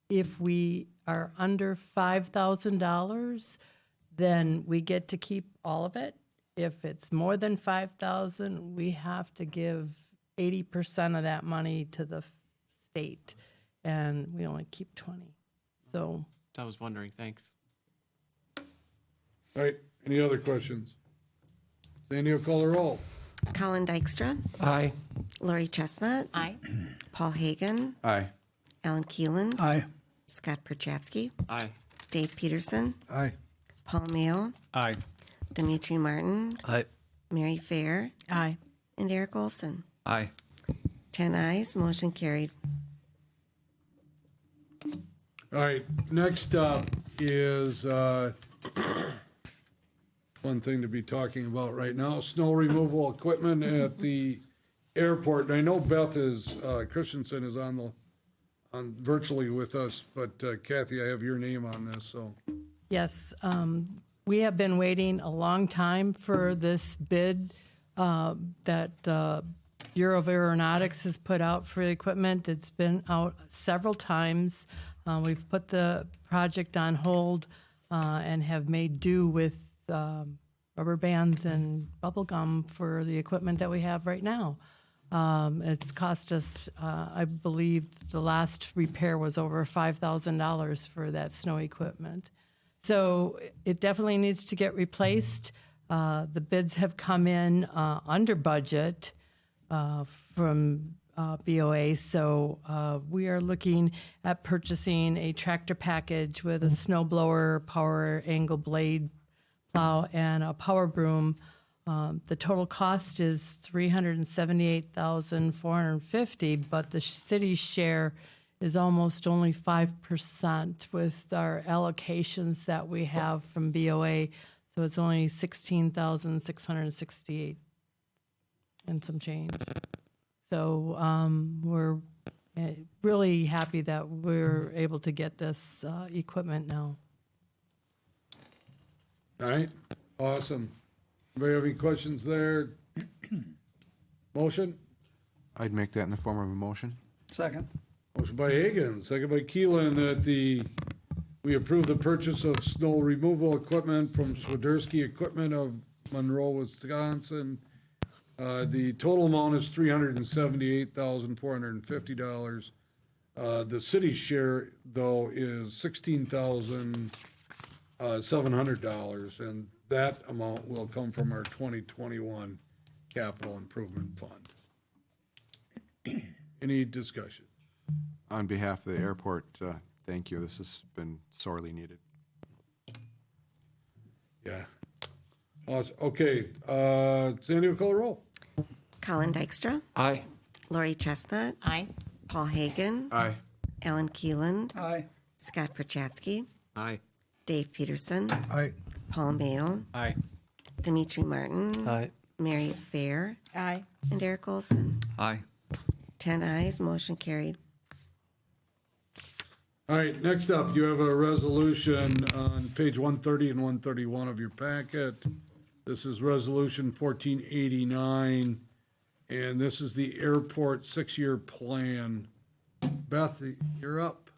If we are under $5,000, then we get to keep all of it. If it's more than $5,000, we have to give 80% of that money to the state, and we only keep 20. So I was wondering, thanks. All right, any other questions? Sandy will call the roll. Colin Dykstra. Aye. Lori Chestnut. Aye. Paul Hagan. Aye. Alan Keeland. Aye. Scott Perchatsky. Aye. Dave Peterson. Aye. Paul Mayo. Aye. Dimitri Martin. Aye. Mary Fair. Aye. And Eric Olson. Aye. 10 ayes, motion carried. All right, next up is one thing to be talking about right now, snow removal equipment at the airport. And I know Beth Christensen is on virtually with us, but Kathy, I have your name on this, so. Yes, we have been waiting a long time for this bid that the Bureau of Aeronautics has put out for the equipment. It's been out several times. We've put the project on hold and have made do with rubber bands and bubble gum for the equipment that we have right now. It's cost us, I believe, the last repair was over $5,000 for that snow equipment. So it definitely needs to get replaced. The bids have come in under budget from BOA, so we are looking at purchasing a tractor package with a snow blower, power angle blade plow, and a power broom. The total cost is $378,450, but the city's share is almost only 5% with our allocations that we have from BOA. So it's only $16,668 and some change. So we're really happy that we're able to get this equipment now. All right, awesome. Anybody have any questions there? Motion? I'd make that in the form of a motion. Second. Motion by Hagan, second by Keelan, that we approve the purchase of snow removal equipment from Swiderski Equipment of Monroe, Wisconsin. The total amount is $378,450. The city's share, though, is $16,700, and that amount will come from our 2021 capital improvement fund. Any discussion? On behalf of the airport, thank you. This has been sorely needed. Yeah. Awesome. Okay, Sandy will call the roll. Colin Dykstra. Aye. Lori Chestnut. Aye. Paul Hagan. Aye. Alan Keeland. Aye. Scott Perchatsky. Aye. Dave Peterson. Aye. Paul Mayo. Aye. Dimitri Martin. Aye. Mary Fair. Aye. And Eric Olson. Aye. 10 ayes, motion carried. All right, next up, you have a resolution on page 130 and 131 of your packet. This is Resolution 1489, and this is the airport 6-year plan. Beth, you're up.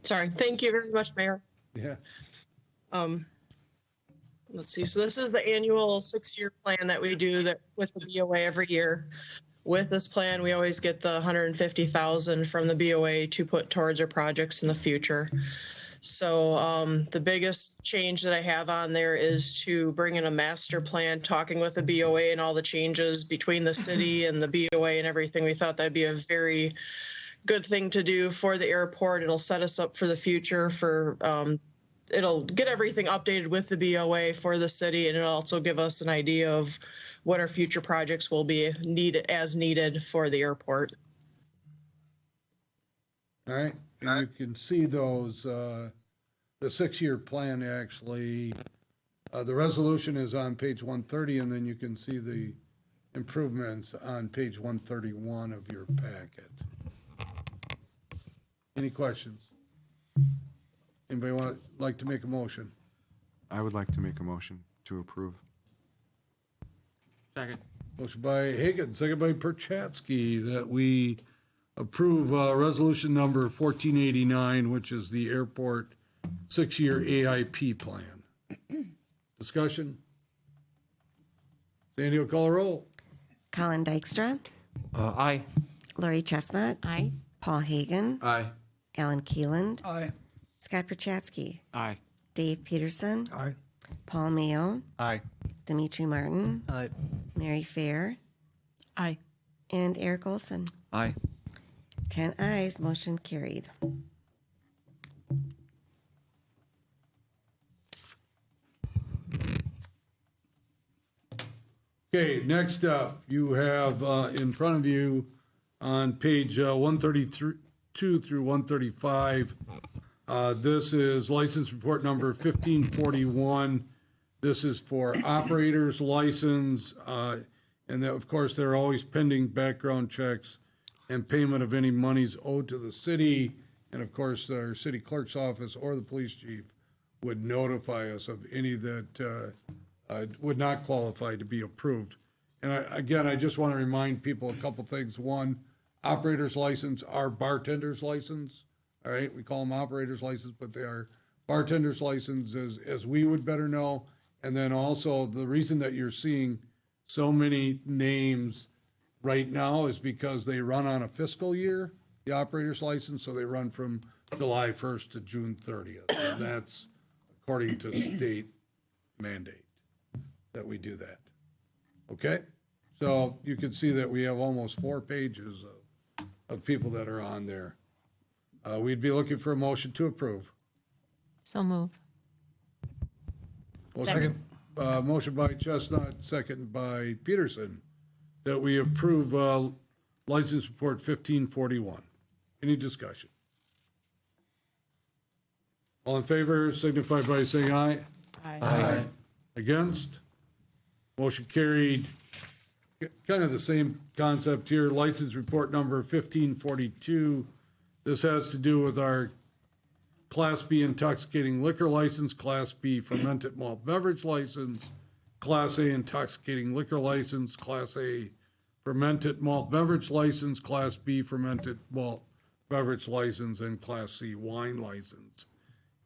Sorry. Thank you very much, Mayor. Yeah. Let's see. So this is the annual 6-year plan that we do that with the BOA every year. With this plan, we always get the $150,000 from the BOA to put towards our projects in the future. So the biggest change that I have on there is to bring in a master plan, talking with the BOA and all the changes between the city and the BOA and everything. We thought that'd be a very good thing to do for the airport. It'll set us up for the future for it'll get everything updated with the BOA for the city, and it'll also give us an idea of what our future projects will be needed for the airport. All right, and you can see those, the 6-year plan actually, the resolution is on page 130, and then you can see the improvements on page 131 of your packet. Any questions? Anybody like to make a motion? I would like to make a motion to approve. Second. Motion by Hagan, second by Perchatsky, that we approve resolution number 1489, which is the airport 6-year AIP plan. Discussion? Sandy will call a roll. Colin Dykstra. Aye. Lori Chestnut. Aye. Paul Hagan. Aye. Alan Keeland. Aye. Scott Perchatsky. Aye. Dave Peterson. Aye. Paul Mayo. Aye. Dimitri Martin. Aye. Mary Fair. Aye. And Eric Olson. Aye. 10 ayes, motion carried. Okay, next up, you have in front of you on page 132 through 135. This is license report number 1541. This is for operator's license, and that, of course, they're always pending background checks and payment of any monies owed to the city. And of course, our city clerk's office or the police chief would notify us of any that would not qualify to be approved. And I just want to remind people a couple things. One, operator's license are bartender's license. All right, we call them operator's license, but they are bartender's license as we would better know. And then also the reason that you're seeing so many names right now is because they run on a fiscal year, the operator's license, so they run from July 1st to June 30th. And that's according to state mandate that we do that. Okay? So you can see that we have almost 4 pages of people that are on there. We'd be looking for a motion to approve. So move. Second. Motion by Chestnut, second by Peterson, that we approve license report 1541. Any discussion? All in favor signify by saying aye. Aye. Against? Motion carried. Kind of the same concept here. License report number 1542. This has to do with our Class B intoxicating liquor license, Class B fermented malt beverage license, Class A intoxicating liquor license, Class A fermented malt beverage license, Class B fermented malt beverage license, and Class C wine license.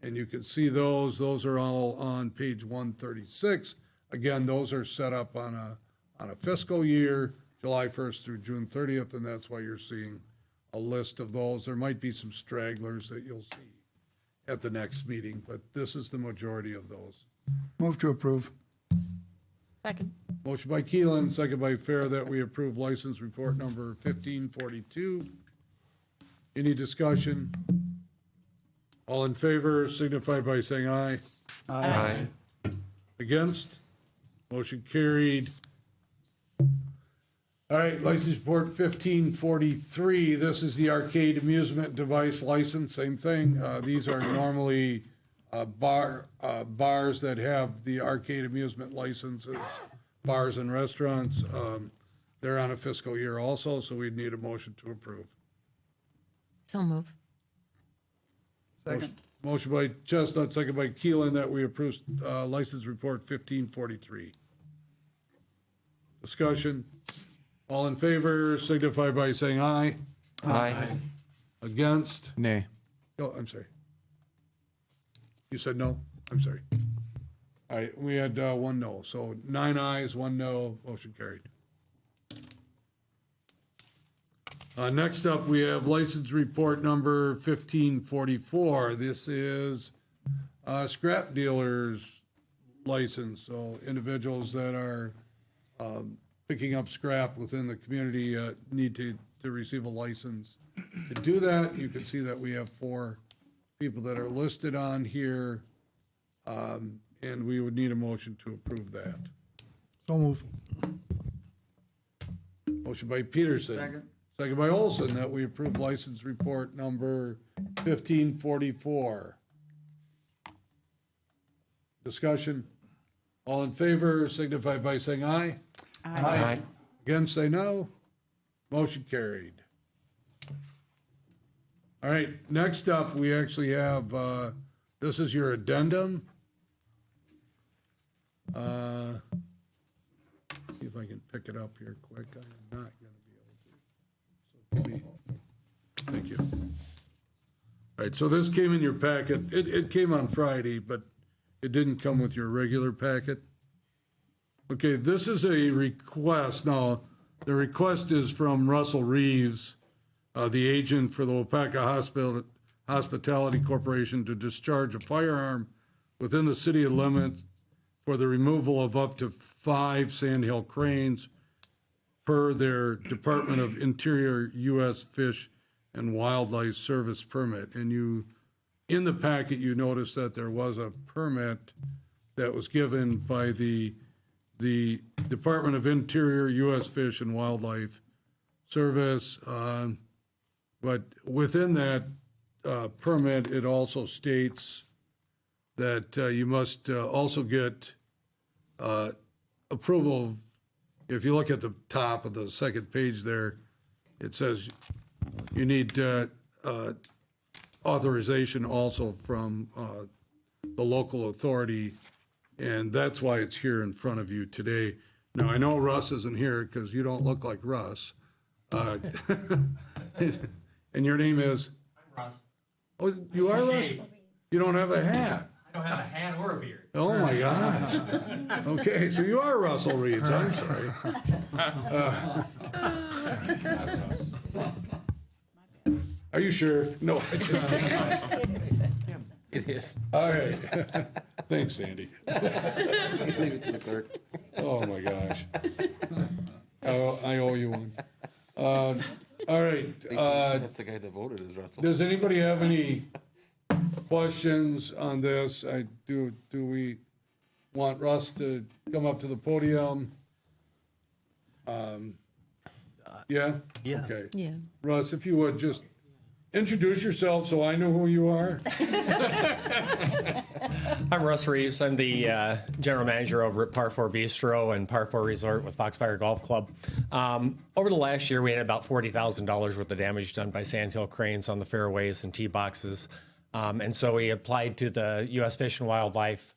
And you can see those are all on page 136. Again, those are set up on a fiscal year, July 1st through June 30th, and that's why you're seeing a list of those. There might be some stragglers that you'll see at the next meeting, but this is the majority of those. Move to approve. Second. Motion by Keelan, second by Fair, that we approve license report number 1542. Any discussion? All in favor signify by saying aye. Aye. Against? Motion carried. All right, license report 1543. This is the arcade amusement device license, same thing. These are normally bars that have the arcade amusement licenses, bars and restaurants. They're on a fiscal year also, so we'd need a motion to approve. So move. Second. Motion by Chestnut, second by Keelan, that we approve license report 1543. Discussion. All in favor signify by saying aye. Aye. Against? Nay. Oh, I'm sorry. You said no? I'm sorry. All right, we had 1 no, so 9 ayes, 1 no, motion carried. Next up, we have license report number 1544. This is scrap dealers license, so individuals that are picking up scrap within the community need to receive a license. To do that, you can see that we have 4 people that are listed on here, and we would need a motion to approve that. So move. Motion by Peterson. Second by Olson, that we approve license report number 1544. Discussion. All in favor signify by saying aye. Aye. Against, say no. Motion carried. All right, next up, we actually have, this is your addendum. See if I can pick it up here quick. I am not going to be able to. So, thank you. All right, so this came in your packet. It came on Friday, but it didn't come with your regular packet. Okay, this is a request. Now, the request is from Russell Reeves, the agent for the Waupaca Hospitality Corporation, to discharge a firearm within the city limits for the removal of up to 5 sandhill cranes per their Department of Interior U.S. Fish and Wildlife Service permit. And you, in the packet, you notice that there was a permit that was given by the Department of Interior U.S. Fish and Wildlife Service. But within that permit, it also states that you must also get approval. If you look at the top of the second page there, it says you need authorization also from the local authority, and that's why it's here in front of you today. Now, I know Russ isn't here because you don't look like Russ. And your name is? I'm Russ. Oh, you are Russ? You don't have a hat. I don't have a hat or a beard. Oh, my gosh. Okay, so you are Russell Reeds. I'm sorry. Are you sure? No, I just kidding. It is. All right. Thanks, Sandy. Leave it to the clerk. Oh, my gosh. I owe you one. All right. That's the guy that voted, is Russell. Does anybody have any questions on this? Do we want Russ to come up to the podium? Yeah? Yeah. Okay. Yeah. Russ, if you would, just introduce yourself so I know who you are. I'm Russ Reeves. I'm the general manager over at Par 4 Bistro and Par 4 Resort with Foxfire Golf Club. Over the last year, we had about $40,000 worth of damage done by sandhill cranes on the fairways and tee boxes. And so we applied to the U.S. Fish and Wildlife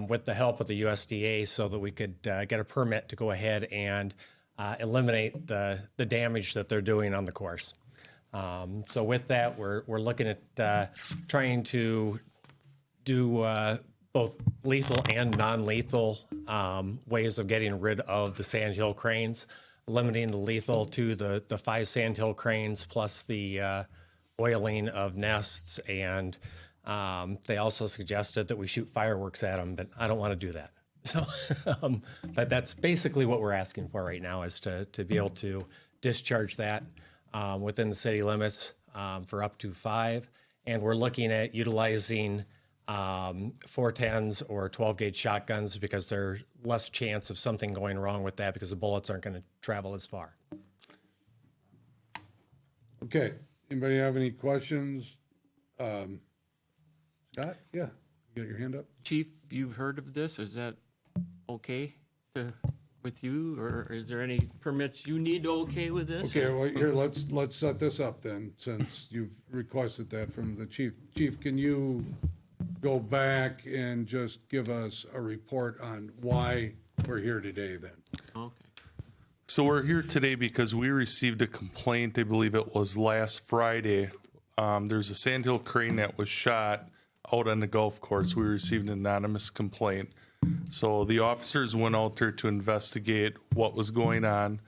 with the help of the USDA so that we could get a permit to go ahead and eliminate the damage that they're doing on the course. So with that, we're looking at trying to do both lethal and non-lethal ways of getting rid of the sandhill cranes, limiting the lethal to the 5 sandhill cranes plus the oiling of nests. And they also suggested that we shoot fireworks at them, but I don't want to do that. So, but that's basically what we're asking for right now, is to be able to discharge that within the city limits for up to 5. And we're looking at utilizing 410s or 12-gauge shotguns because there's less chance of something going wrong with that because the bullets aren't going to travel as far. Okay. Anybody have any questions? Scott? Yeah. You got your hand up? Chief, you've heard of this? Is that okay with you, or is there any permits you need okay with this? Okay, well, here, let's set this up then, since you've requested that from the chief. Chief, can you go back and just give us a report on why we're here today then? Okay. So we're here today because we received a complaint, I believe it was last Friday. There's a sandhill crane that was shot out on the golf course. We received an anonymous complaint. So the officers went out there to investigate what was going on.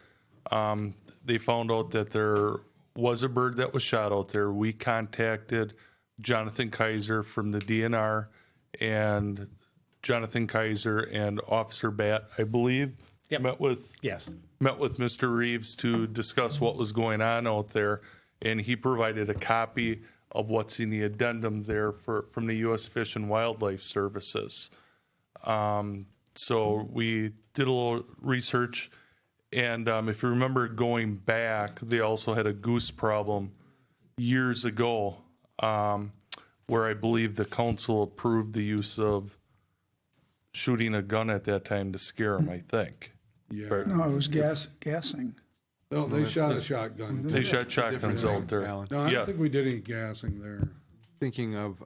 They found out that there was a bird that was shot out there. We contacted Jonathan Kaiser from the DNR, and Jonathan Kaiser and Officer Batt, I believe, met with Mr. Reeves to discuss what was going on out there, and he provided a copy of what's in the addendum there from the U.S. Fish and Wildlife Services. So we did a little research, and if you remember going back, they also had a goose problem years ago, where I believe the council approved the use of shooting a gun at that time to scare them, I think. Yeah. No, it was gassing. No, they shot a shotgun. They shot shotguns out there. No, I don't think we did any gassing there. Thinking of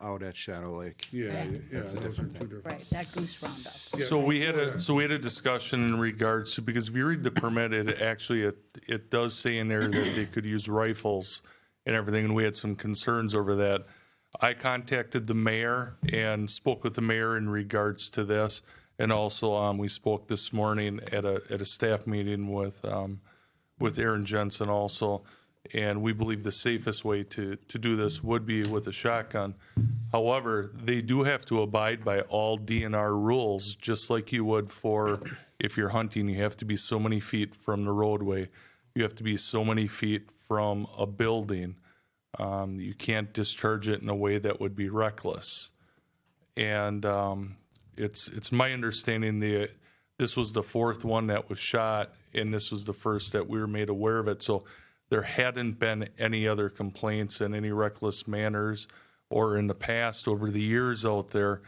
out at Shadow Lake. Yeah, That's a those are different two thing. different. Right, that goose roundup. So we had a discussion in regards to, because if you read the permit, it does say in there that they could use rifles and everything, and we had some concerns over that. I contacted the mayor and spoke with the mayor in regards to this, and also we spoke this morning at a staff meeting with Aaron Jensen also, And we believe the safest way to do this would be with a shotgun. However, they do have to abide by all DNR rules, just like you would for if you're hunting. You have to be so many feet from the roadway. You have to be so many feet from a building. You can't discharge it in a way that would be reckless. And it's my understanding this was the fourth one that was shot, and this was the first that we were made aware of it. So there hadn't been any other complaints in any reckless manners, or in the past over the years out there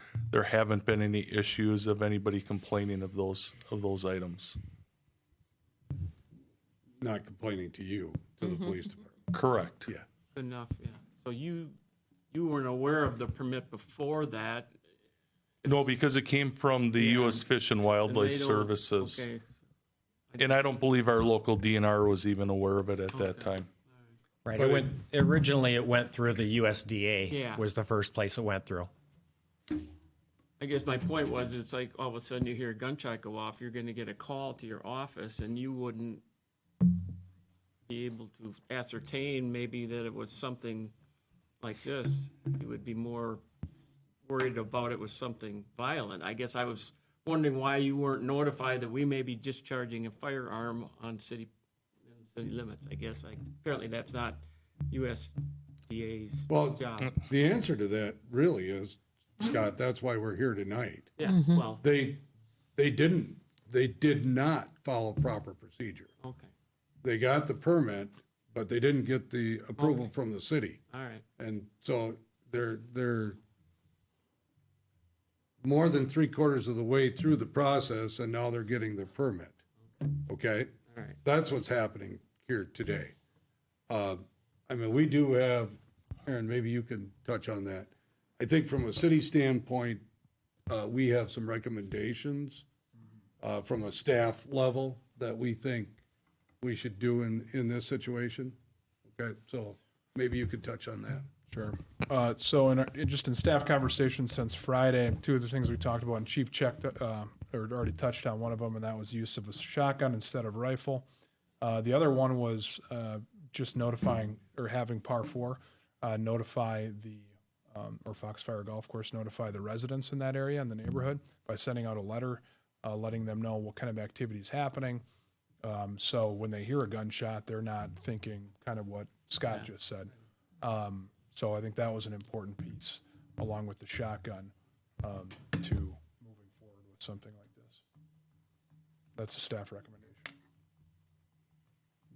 haven't been any issues of anybody complaining of those items. Not complaining to you, to the police department. Correct. Yeah. Enough, yeah. So you weren't aware of the permit before that? No, because it came from the U.S. Fish and Wildlife Services. Okay. And I don't believe our local DNR was even aware of it at that time. Right. Originally, it went through the USDA. Yeah. Was the first place it went through. I guess my point was, it's like all of a sudden you hear a gunshot go off, you're going to get a call to your office, and you wouldn't be able to ascertain maybe that it was something like this. You would be more worried about it was something violent. I guess I was wondering why you weren't notified that we may be discharging a firearm on city limits. I guess apparently that's not USDA's job. The answer to that really is, Scott, that's why we're here tonight. Yeah, well. They did not follow proper procedure. Okay. They got the permit, but they didn't get the approval from the city. All right. And so they're more than 3/4 of the way through the process, and now they're getting their permit. Okay? All right. That's what's happening here today. I mean, we do have, Aaron, maybe you can touch on that. I think from a city standpoint, we have some recommendations from a staff level that we think we should do in this situation. Okay, so maybe you could touch on that. Sure. So just in staff conversations since Friday, two of the things we talked about, and Chief checked or already touched on one of them, and that was use of a shotgun instead of rifle. The other one was just notifying or having Par 4 notify the or Foxfire Golf Course notify the residents in that area in the neighborhood by sending out a letter, letting them know what kind of activity is happening. So when they hear a gunshot, they're not thinking kind of what Scott just said. So I think that was an important piece, along with the shotgun, to moving forward with something like this. That's a staff recommendation.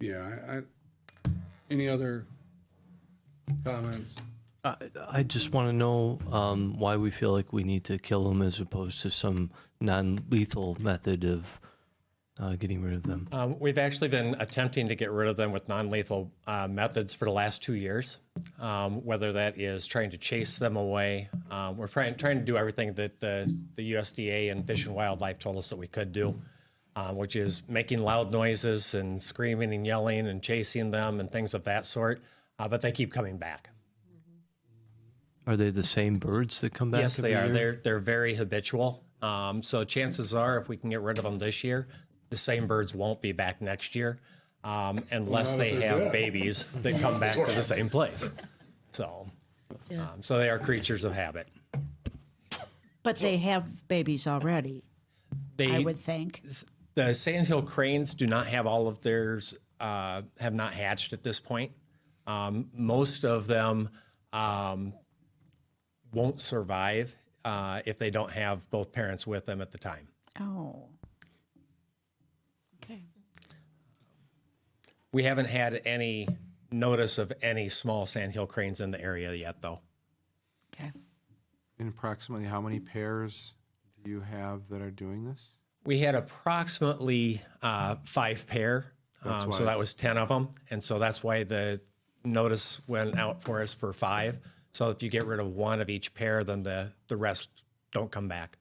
Yeah, any other comments? I just want to know why we feel like we need to kill them as opposed to some non-lethal method of getting rid of them. We've actually been attempting to get rid of them with non-lethal methods for the last 2 years, whether that is trying to chase them away. We're trying to do everything that the USDA and Fish and Wildlife told us that we could do, which is making loud noises and screaming and yelling and chasing them and things of that sort, but they keep coming back. Are they the same birds that come back? Yes, they are. every year? They're very habitual. So chances are, if we can get rid of them this year, the same birds won't be back next year, unless they have babies that come back to the same place. So, so they are creatures of habit. But they have babies already, I would think. The sandhill cranes do not have all of theirs, have not hatched at this point. Most of them won't survive if they don't have both parents with them at the time. Oh. Okay. We haven't had any notice of any small sandhill cranes in the area yet, though. Okay. And approximately how many pairs do you have that are doing this? We had approximately 5 pair, so that was 10 of them, and so that's why the notice went out for us for 5. So if you get rid of one of each pair, then the rest don't come back.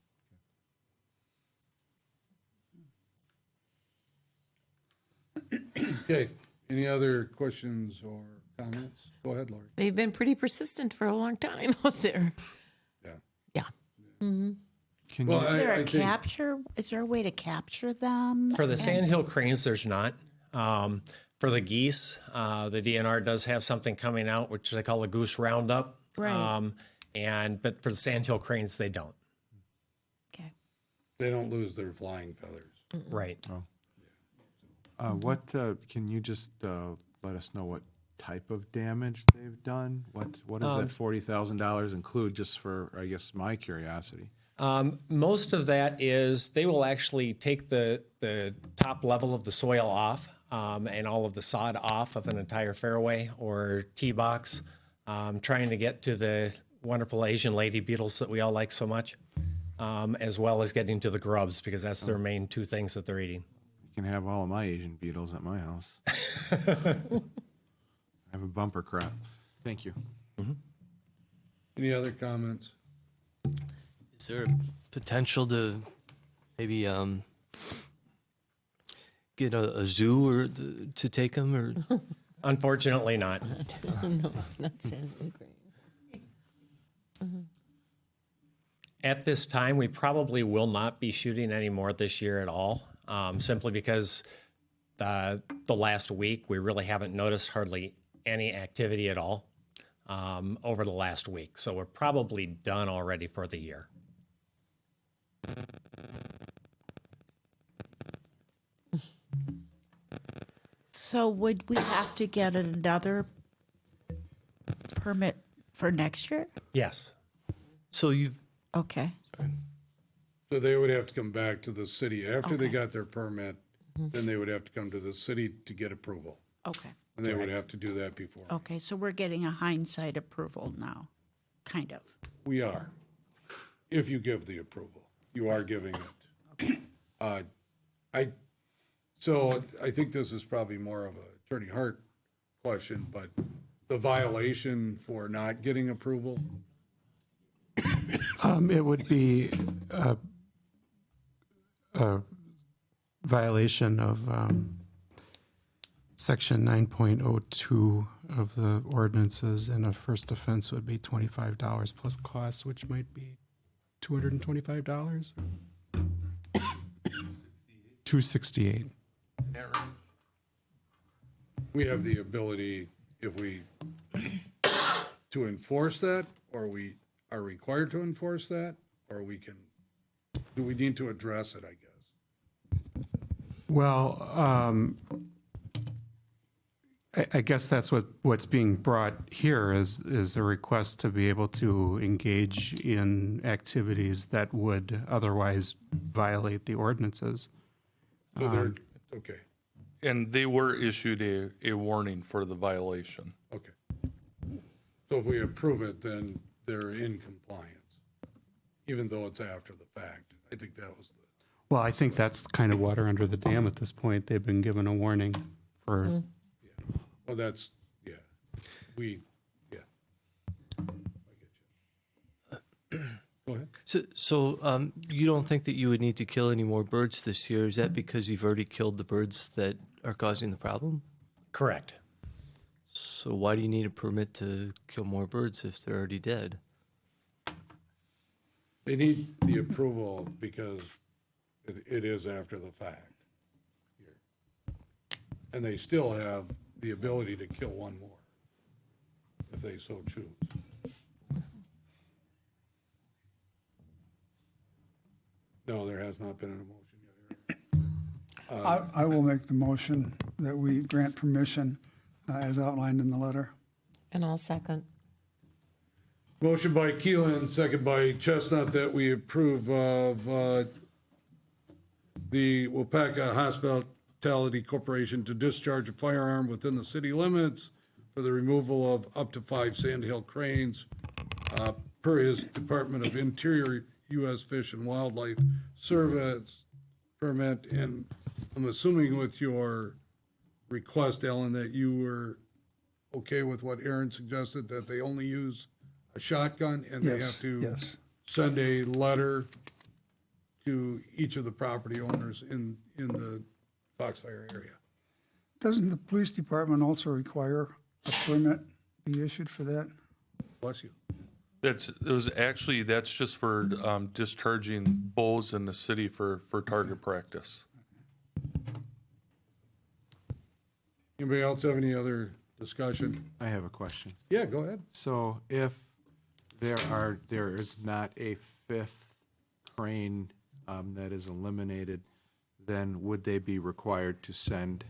Okay, any other questions or comments? Go ahead, Lori. They've been pretty persistent for a long time out there. Yeah. Yeah. Mm-hmm. Is there a capture? Is there a way to capture them? For the sandhill cranes, there's not. For the geese, the DNR does have something coming out, which they call a goose roundup. Right. But for the sandhill cranes, they don't. Okay. They don't lose their flying feathers. Right. What can you just let us know what type of damage they've done? What does that $40,000 include? Just for, I guess, my curiosity. Most of that is they will actually take the top level of the soil off and all of the sod off of an entire fairway or tee box, trying to get to the wonderful Asian lady beetles that we all like so much, as well as getting to the grubs, because that's their main two things that they're eating. You can have all of my Asian beetles at my house. I have a bumper crop. Thank you. Any other comments? Is there a potential to maybe get a zoo or to take them? Or Unfortunately, not. No, not sandhill cranes. At this time, we probably will not be shooting any more this year at all, simply because the last week we really haven't noticed hardly any activity at all over the last week. So we're probably done already for the year. So would we have to get another permit for next year? Yes. So you've Okay. So they would have to come back to the city after they Okay. got their permit, then they would have to come to the city to get approval. Okay. And they would have to do that before. Okay, so we're getting a hindsight approval now, kind of. We are. If you give the approval, you are giving it. So I think this is probably more of a Attorney Hart question, but the violation for not getting approval, It would be a violation of Section 9.02 of the ordinances, and a first offense would be $25 plus costs, which might be $225. $268. we have the ability, if we, to enforce that, or we are required to enforce that, or we can, do we need to address it, I guess? Well, I guess that's what's being brought here is a request to be able to engage in activities that would otherwise violate the ordinances. So they're, okay, And they were issued a warning for the violation. okay. So if we approve it, then they're in compliance, even though it's after the fact. I think that was the. Well, I think that's kind of water under the dam at this point. They've been given a warning for. Well, that's, yeah, yeah. I get you. Go ahead. So you don't think that you would need to kill any more birds this year? Is that because you've already killed the birds that are causing the problem? Correct. So why do you need a permit to kill more birds if they're already dead? They need the approval because it is after the fact. And they still have the ability to kill one more if they so choose. No, there has not been a motion yet. I will make the motion that we grant permission as outlined in the letter. And I'll second. Motion by Keelan, second by Chestnut, that we approve of the Waupaca Hospitality Corporation to discharge a firearm within the city limits for the removal of up to 5 sandhill cranes per his Department of Interior U.S. Fish and Wildlife Service permit. And I'm assuming with your request, Ellen, that you were okay with what Aaron suggested, that they only use a shotgun and they have to send a letter to each of the property owners in the Foxfire area. Doesn't the police department also require a permit be issued for that? Bless you. That's just for discharging bows in the city for target practice. Anybody else have any other discussion? I have a question. Yeah, go ahead. So if there is not a fifth crane that is eliminated, then would they be required to send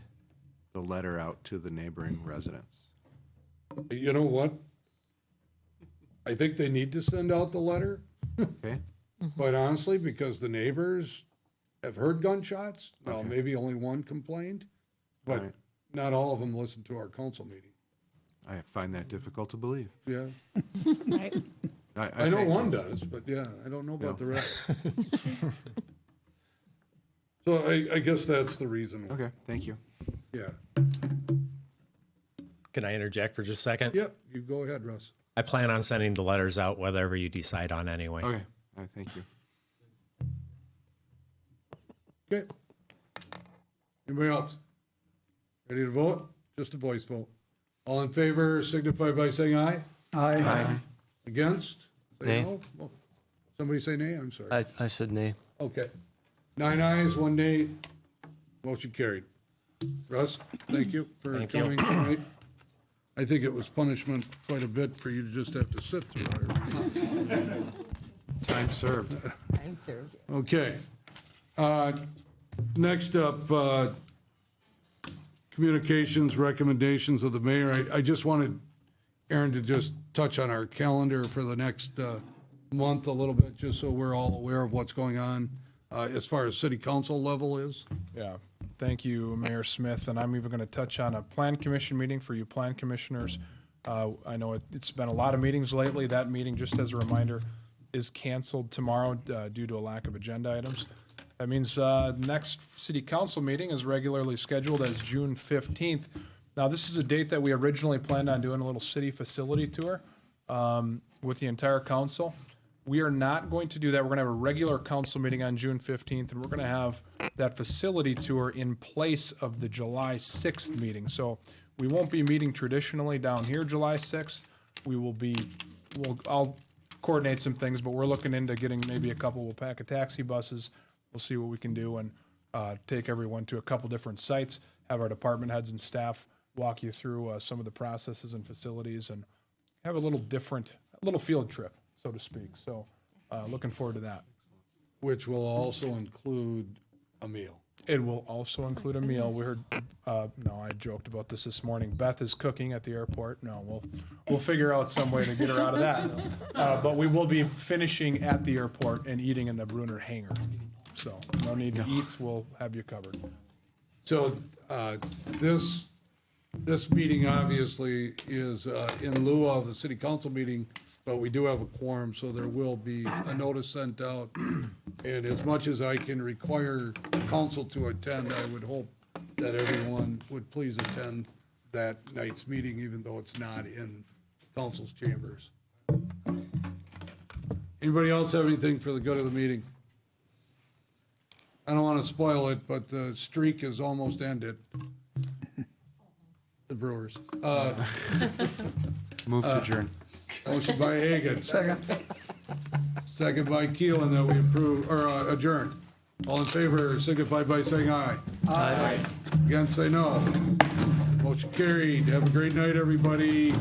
the letter out to the neighboring residents? You know what? I think they need to send out the letter, Okay. quite honestly, because the neighbors have heard gunshots. Now, maybe only one complained, but Right. not all of them listened to our council meeting. I find that difficult to believe. Yeah. Right. I know one does, but yeah, I don't know about the rest. So I guess that's the reason. why. Okay, thank you. Yeah. Can I interject for just a second? Yep, you go ahead, Russ. I plan on sending the letters out whatever you decide on anyway. Okay, all right, thank you. Okay. Anybody else? Ready to vote? Just a voice vote. All in favor signify by saying aye. Aye. Against? Say Nay. no? Oh, somebody say nay, I'm sorry. I said nay. Okay. 9 ayes, 1 nay. Motion carried. Russ, thank you for Thank you. coming tonight. I think it was punishment quite a bit for you to just have to sit through it. Time served. Time served. Okay. Next up, communications, recommendations of the mayor. I just wanted Aaron to just touch on our calendar for the next month a little bit, just so we're all aware of what's going on as far as city council level is. Yeah, thank you, Mayor Smith. And I'm even going to touch on a plan commission meeting for you plan commissioners. I know it's been a lot of meetings lately. That meeting, just as a reminder, is canceled tomorrow due to a lack of agenda items. That means next city council meeting is regularly scheduled as June 15th. Now, this is a date that we originally planned on doing a little city facility tour with the entire council. We are not going to do that. We're going to have a regular council meeting on June 15th, and we're going to have that facility tour in place of the July 6th meeting. So we won't be meeting traditionally down here July 6th. I'll coordinate some things, but we're looking into getting maybe a couple Waupaca taxi buses. We'll see what we can do and take everyone to a couple different sites, have our department heads and staff walk you through some of the processes and facilities and have a little field trip, so to speak. So looking forward to that. Which will also include a meal. It will also include a meal. We heard, no, I joked about this morning. Beth is cooking at the airport. No, we'll figure out some way to get her out of that. But we will be finishing at the airport and eating in the Bruner hangar. So no need to eat. We'll have you covered. So this meeting obviously is in lieu of the city council meeting, but we do have a quorum, so there will be a notice sent out. And as much as I can require council to attend, I would hope that everyone would please attend that night's meeting, even though it's not in council's chambers. Anybody else have anything for the good of the meeting? I don't want to spoil it, but the streak is almost ended. The Brewers. Move to adjourn. Motion by Hagan. Second by Keelan that we approve, or adjourn. All in favor signify by saying aye. Aye. Against, say no. Motion carried. Have a great night, everybody.